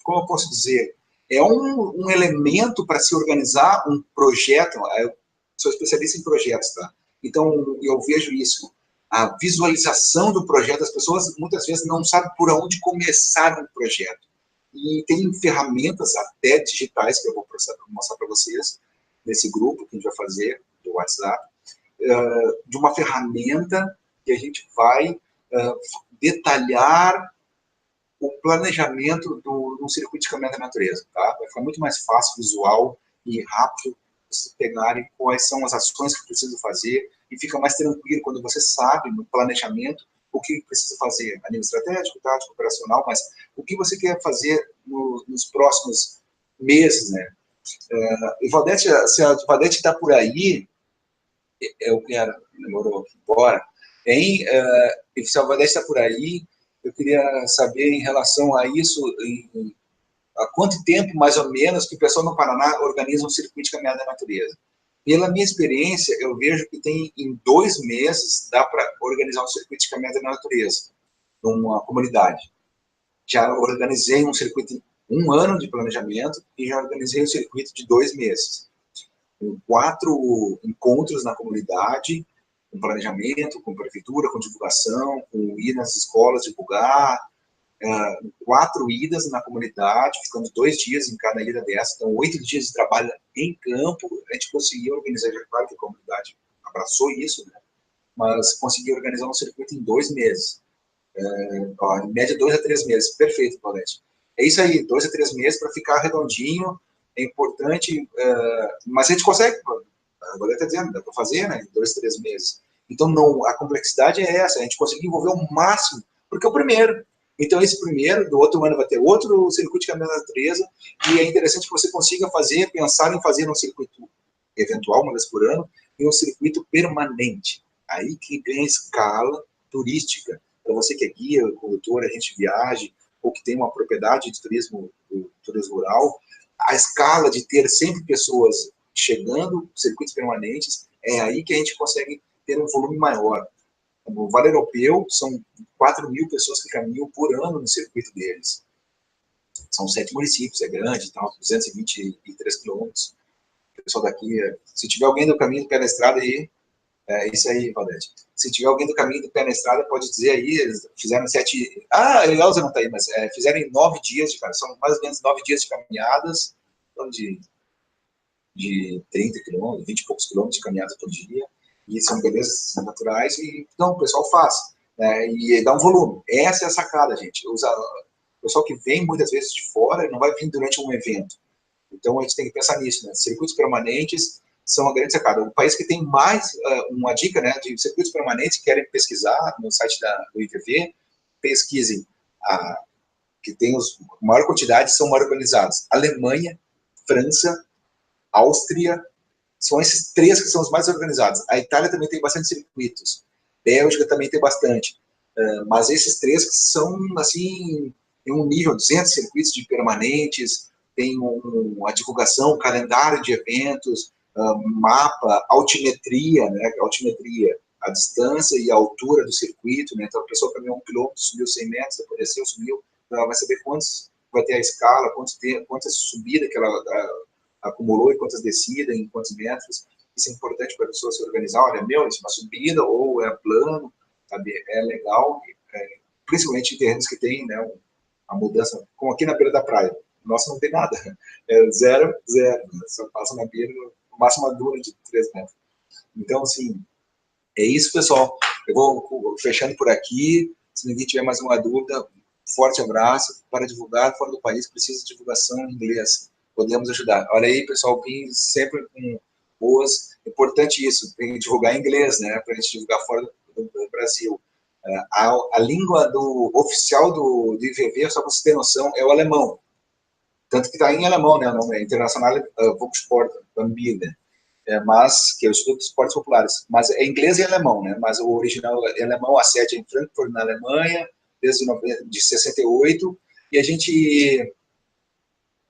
Como eu posso dizer, é um elemento para se organizar um projeto. Eu sou especialista em projetos, tá? Então eu vejo isso, a visualização do projeto. As pessoas muitas vezes não sabem por onde começar um projeto, e tem ferramentas até digitais que eu vou mostrar para vocês nesse grupo que a gente vai fazer do WhatsApp, de uma ferramenta que a gente vai detalhar o planejamento de um circuito de caminhada da natureza, tá? Vai ficar muito mais fácil, visual e rápido vocês pegarem quais são as ações que precisam fazer, e fica mais tranquilo quando você sabe no planejamento o que precisa fazer a nível estratégico, tático, operacional, mas o que você quer fazer nos próximos meses, né? E Valdete, se a Valdete está por aí, eu quero, demorou aqui embora, hein? Se a Valdete está por aí, eu queria saber em relação a isso, há quanto tempo, mais ou menos, que o pessoal no Paraná organiza um circuito de caminhada da natureza. Pela minha experiência, eu vejo que em 2 meses dá para organizar um circuito de caminhada da natureza numa comunidade. Já organizei um circuito em 1 ano de planejamento e já organizei um circuito de 2 meses. Com 4 encontros na comunidade, com planejamento, com prefeitura, com divulgação, com ir nas escolas divulgar, 4 idas na comunidade, ficando 2 dias em cada ida dessa, então 8 dias de trabalho em campo. A gente conseguiu organizar, já claro que a comunidade abraçou isso, né? Mas conseguiu organizar um circuito em 2 meses, em média 2 a 3 meses, perfeito, Paulete. É isso aí, 2 a 3 meses para ficar redondinho, é importante, mas a gente consegue, a Paulete está dizendo, dá para fazer, né, em 2 a 3 meses. Então, não, a complexidade é essa, a gente conseguir envolver o máximo, porque é o primeiro. Então, esse primeiro, do outro ano vai ter outro circuito de caminhada da natureza, e é interessante que você consiga pensar em fazer um circuito eventual, uma vez por ano, e um circuito permanente. Aí que ganha escala turística. Para você que é guia, condutor, agente de viagem, ou que tem uma propriedade de turismo rural, a escala de ter sempre pessoas chegando, circuitos permanentes, é aí que a gente consegue ter um volume maior. No Vale Europeu, são 4.000 pessoas que caminham por ano no circuito deles. São 7 municípios, é grande, então, 223 quilômetros. O pessoal daqui, se tiver alguém do caminho do pé na estrada aí, é isso aí, Valdete. Se tiver alguém do caminho do pé na estrada, pode dizer aí, eles fizeram 7... legal, você não está aí, mas fizeram em 9 dias, são mais ou menos 9 dias de caminhadas, de 30 quilômetros, 20 e poucos quilômetros de caminhada por dia, e são belezas naturais, e então o pessoal faz, né, e dá um volume. Essa é a sacada, gente. O pessoal que vem muitas vezes de fora não vai vir durante um evento. Então a gente tem que pensar nisso, né? Circuitos permanentes são uma grande sacada. O país que tem mais, uma dica, né, de circuitos permanentes, que querem pesquisar no site do IVV, pesquisem, que tem a maior quantidade, são mais organizados. Alemanha, França, Áustria, são esses 3 que são os mais organizados. A Itália também tem bastante circuitos. Bélgica também tem bastante. Mas esses 3 que são, assim, em um nível, 200 circuitos de permanentes, tem a divulgação, calendário de eventos, mapa, altimetria, né? Altimetria, a distância e a altura do circuito, né? Então a pessoa caminhou 1 quilômetro, subiu 100 metros, depois desceu, subiu, ela vai saber quantos vai ter a escala, quantas subidas que ela acumulou e quantas descidas, em quantos metros. Isso é importante para a pessoa se organizar. Olha, isso é uma subida ou é plano, sabe? É legal. principalmente em terrenos que tem, né, a mudança, como aqui na beira da praia. Nossa, não tem nada. É zero, zero. Só passa na beira, no máximo uma duna de 3 metros. Então, assim, é isso, pessoal. Eu vou fechando por aqui. Se ninguém tiver mais uma dúvida, forte abraço. Para divulgar fora do país, precisa de divulgação em inglês. Podemos ajudar. Olha aí, pessoal, PIN sempre com boas. Importante isso, tem que divulgar em inglês, né? Para a gente divulgar fora do Brasil. A língua oficial do IVV, só para você ter noção, é o alemão. Tanto que está em alemão, né? O nome é Internacional Volkssport Bambine, mas que é o Instituto de Esportes Populares. Mas é inglês e alemão, né? Mas o original é alemão, a sede é em Frankfurt, na Alemanha, desde de 68, e a gente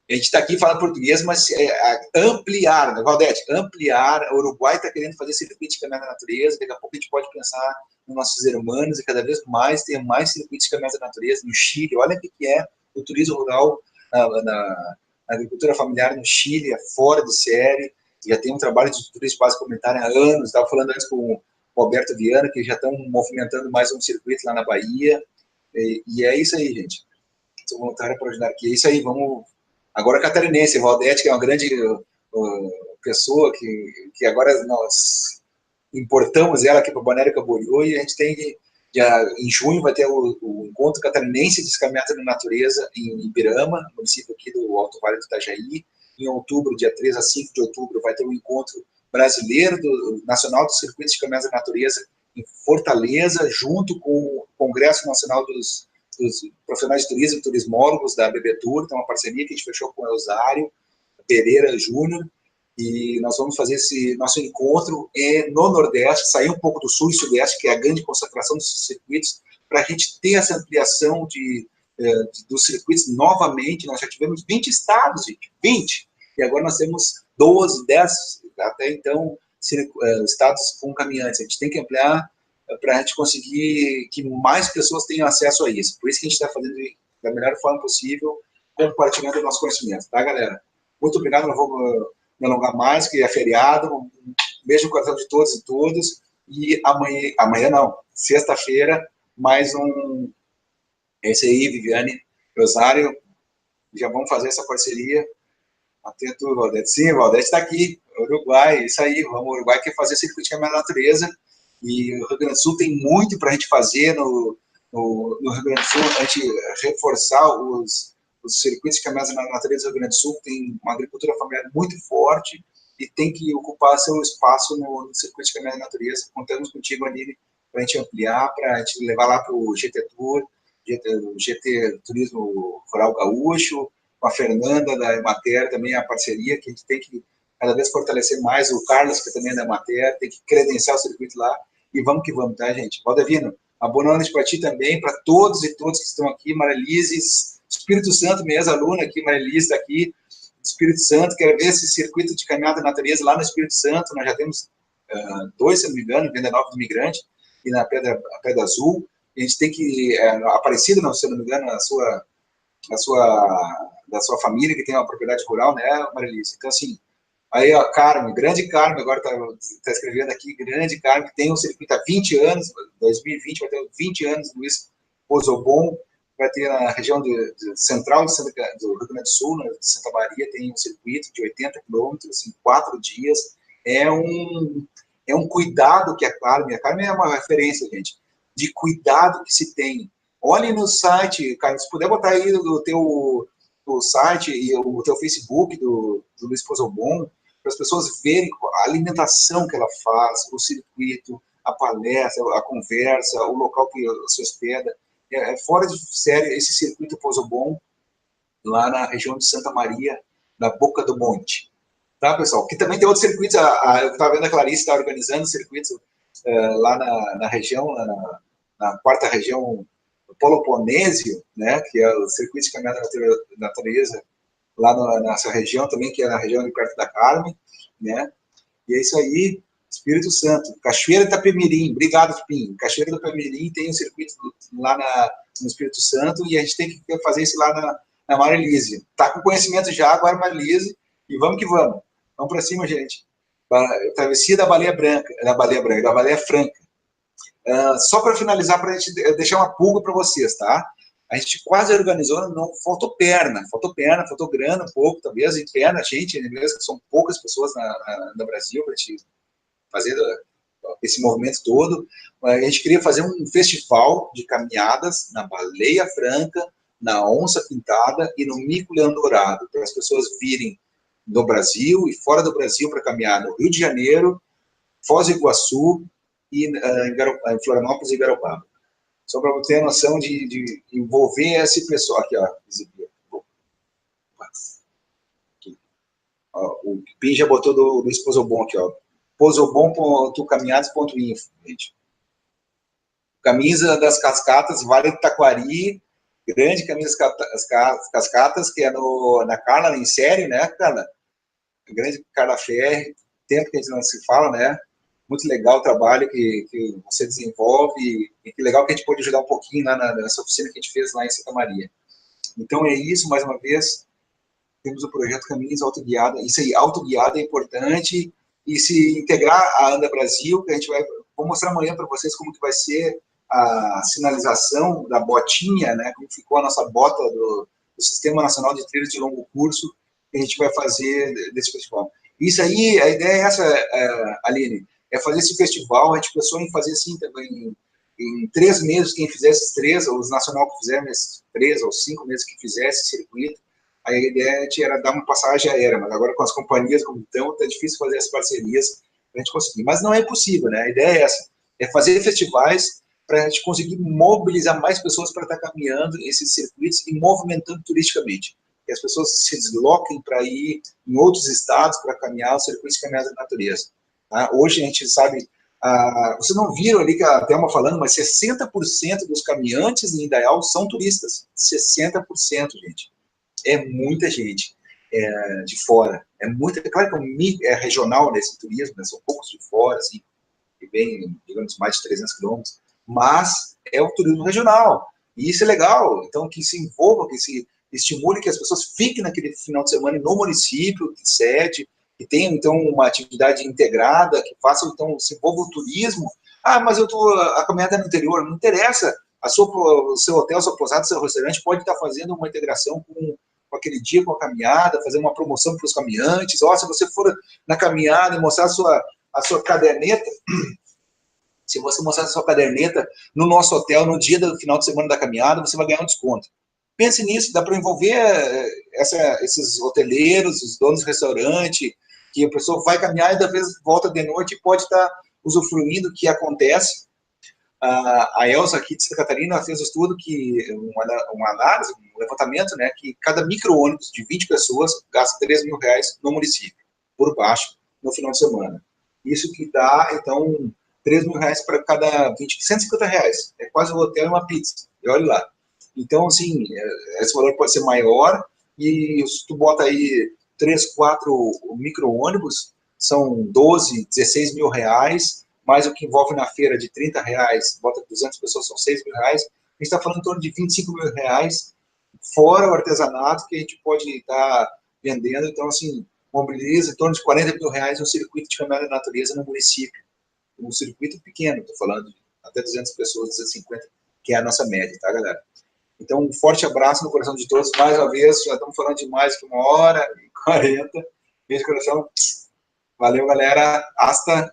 está aqui falando português, mas ampliar, né, Valdete? Ampliar. O Uruguai está querendo fazer circuito de caminhada da natureza, daqui a pouco a gente pode pensar nos nossos irmãos e cada vez mais ter mais circuitos de caminhada da natureza no Chile. Olha o que é o turismo rural na agricultura familiar no Chile, é fora de série. Já tem um trabalho de turismo básico comunitário há anos. Estava falando antes com o Alberto Viana, que já estão movimentando mais um circuito lá na Bahia. E é isso aí, gente. Sou voluntário para ajudar aqui. É isso aí, vamos. Agora catarinense, Valdete, que é uma grande pessoa, que agora nós importamos ela aqui para Balneário Camboriú, e a gente tem, em junho, vai ter o encontro catarinense de caminhada na natureza em Ibirama, município aqui do Alto Vale do Itajaí. Em outubro, dia 3 a 5 de outubro, vai ter o encontro brasileiro, nacional dos circuitos de caminhada na natureza em Fortaleza, junto com o Congresso Nacional dos profissionais de turismo e turismólogos da BB Tour. Então, uma parceria que a gente fechou com o Eusário Pereira Júnior, e nós vamos fazer esse nosso encontro no Nordeste, sair um pouco do Sul e Sudeste, que é a grande concentração dos circuitos, para a gente ter essa ampliação dos circuitos novamente. Nós já tivemos 20 estados, gente, 20, e agora nós temos 12, 10, até então, estados com caminhantes. A gente tem que ampliar para a gente conseguir que mais pessoas tenham acesso a isso. Por isso que a gente está fazendo da melhor forma possível, compartilhando o nosso conhecimento, tá, galera? Muito obrigado, não vou me alongar mais, que é feriado. Um beijo no coração de todos e todas. E amanhã não, sexta-feira, mais um. Esse aí, Viviane, Rosário, já vamos fazer essa parceria. Atento, Valdete. Sim, Valdete está aqui, Uruguai, isso aí, vamos. O Uruguai quer fazer circuito de caminhada da natureza. E o Rio Grande do Sul tem muito para a gente fazer no Rio Grande do Sul, a gente reforçar os circuitos de caminhadas na natureza do Rio Grande do Sul, tem uma agricultura familiar muito forte e tem que ocupar seu espaço no circuito de caminhada na natureza. Contamos contigo, Aline, para a gente ampliar, para a gente levar lá para o GT Tour, GT Turismo Rural Gaúcho, com a Fernanda da Emater, também a parceria, que a gente tem que cada vez fortalecer mais, o Carlos, que também é da Emater, tem que credenciar o circuito lá, e vamos que vamos, tá, gente? Valdevino, uma boa noite para ti também, para todos e todas que estão aqui, Marilise, Espírito Santo, minha ex-aluna aqui, Marilise está aqui, Espírito Santo, quero ver esse circuito de caminhada da natureza lá no Espírito Santo. Nós já temos 2, se não me engano, Venda Nova do Migrante, e na Pedra Azul. A gente tem que, Aparecida, não, se não me engano, da sua família, que tem uma propriedade rural, né, Marilise? Então, assim, aí, ó, Carmen, grande Carmen, agora está escrevendo aqui, grande Carmen, que tem um circuito há 20 anos, 2020 vai ter 20 anos, Luiz Pozobon, vai ter na região central do Rio Grande do Sul, de Santa Maria, tem um circuito de 80 quilômetros em 4 dias. É um cuidado que a Carmen é uma referência, gente, de cuidado que se tem. Olhe no site, Carmen, se puder botar aí o site e o teu Facebook do Luiz Pozobon, para as pessoas verem a alimentação que ela faz, o circuito, a palestra, a conversa, o local que se hospeda. É fora de série esse circuito Pozobon, lá na região de Santa Maria, na Boca do Monte. Tá, pessoal? Que também tem outros circuitos, eu estava vendo a Clarice está organizando circuitos lá na região, na quarta região do Peloponésio, né, que é o circuito de caminhada da natureza, lá nessa região também, que é na região ali perto da Carmen, né? E é isso aí, Espírito Santo. Cachoeira do Itapemirim, obrigado, Pim. Cachoeira do Itapemirim tem um circuito lá no Espírito Santo, e a gente tem que fazer isso lá na Marilise. Tá com conhecimento já, agora Marilise, e vamos que vamos. Vamos para cima, gente. Travessia da Baleia Branca, da Baleia Franca. Só para finalizar, para a gente deixar uma pulga para vocês, tá? A gente quase organizou, não faltou perna, faltou grana um pouco, talvez, e perna, a gente, mesmo que são poucas pessoas no Brasil para a gente fazer esse movimento todo. A gente queria fazer um festival de caminhadas na Baleia Franca, na Onça Pintada e no Mico-Leão Dourado, para as pessoas virem do Brasil e fora do Brasil para caminhar no Rio de Janeiro, Foz do Iguaçu e em Florianópolis e Garopaba. Só para você ter a noção de envolver esse pessoal. Aqui, ó. Aqui. Ó, o Pim já botou do Esposobom aqui, ó. Posobom.caminhadas.info, gente. Camisa das Cascatas, Vale do Taquari, grande camisa das Cascatas, que é na Carla, em série, né, Carla? Grande Carla Ferri, tempo que a gente não se fala, né? Muito legal o trabalho que você desenvolve, e que legal que a gente pode ajudar um pouquinho lá nessa oficina que a gente fez lá em Santa Maria. Então é isso, mais uma vez, temos o projeto Caminhos Autoguiada, isso aí, autoguiada é importante, e se integrar a Anda Brasil, que a gente vou mostrar amanhã para vocês como que vai ser a sinalização da botinha, né, como ficou a nossa bota do Sistema Nacional de Trilhas de Longo Curso, que a gente vai fazer desse festival. Isso aí, a ideia é essa, Aline, é fazer esse festival. A gente pensou em fazer assim também, em 3 meses, quem fizesse esses 3, os nacional que fizeram esses 3 ou 5 meses que fizesse esse circuito, a ideia era dar uma passagem aérea, mas agora com as companhias como estão, tá difícil fazer as parcerias para a gente conseguir. Mas não é impossível, né? A ideia é essa, é fazer festivais para a gente conseguir mobilizar mais pessoas para estar caminhando esses circuitos e movimentando turisticamente. Que as pessoas se desloquem para ir em outros estados para caminhar os circuitos de caminhada da natureza. Tá? Hoje a gente sabe, vocês não viram ali que a Thelma falando, mas 60% dos caminhantes em Indaial são turistas. 60%, gente. É muita gente de fora. É claro que é regional nesse turismo, né? São poucos de fora, assim, que vem, digamos, mais de 300 quilômetros, mas é o turismo regional. E isso é legal. Então, que se envolva, que se estimule que as pessoas fiquem naquele final de semana no município, que sede, que tenha, então, uma atividade integrada, que faça, então, se envolva o turismo. Mas eu estou a caminhada no interior. Não interessa. O seu hotel, sua pousada, seu restaurante pode estar fazendo uma integração com aquele dia, com a caminhada, fazer uma promoção para os caminhantes. Se você for na caminhada e mostrar a sua caderneta, se você mostrar a sua caderneta no nosso hotel, no dia do final de semana da caminhada, você vai ganhar um desconto. Pense nisso, dá para envolver esses hoteleiros, os donos do restaurante, que a pessoa vai caminhar e, às vezes, volta de noite e pode estar usufruindo do que acontece. A Elza aqui de Santa Catarina fez um estudo, uma análise, um levantamento, né, que cada micro-ônibus de 20 pessoas gasta R$3.000 no município, por baixo, no final de semana. Isso que dá, então, R$3.000 para cada 20, R$150. É quase um hotel e uma pizza. E olha lá. Então, assim, esse valor pode ser maior, e se tu bota aí 3, 4 micro-ônibus, são 12, R$16.000, mais o que envolve na feira de R$30, bota 200 pessoas, são R$6.000. A gente está falando em torno de R$25.000, fora o artesanato que a gente pode estar vendendo. Então, assim, mobiliza em torno de R$40.000 um circuito de caminhada da natureza no município. Um circuito pequeno, estou falando de até 200 pessoas, 250, que é a nossa média, tá, galera? Então, um forte abraço no coração de todos. Mais uma vez, já estamos falando de mais que 1h40. Beijo no coração. Valeu, galera. Hasta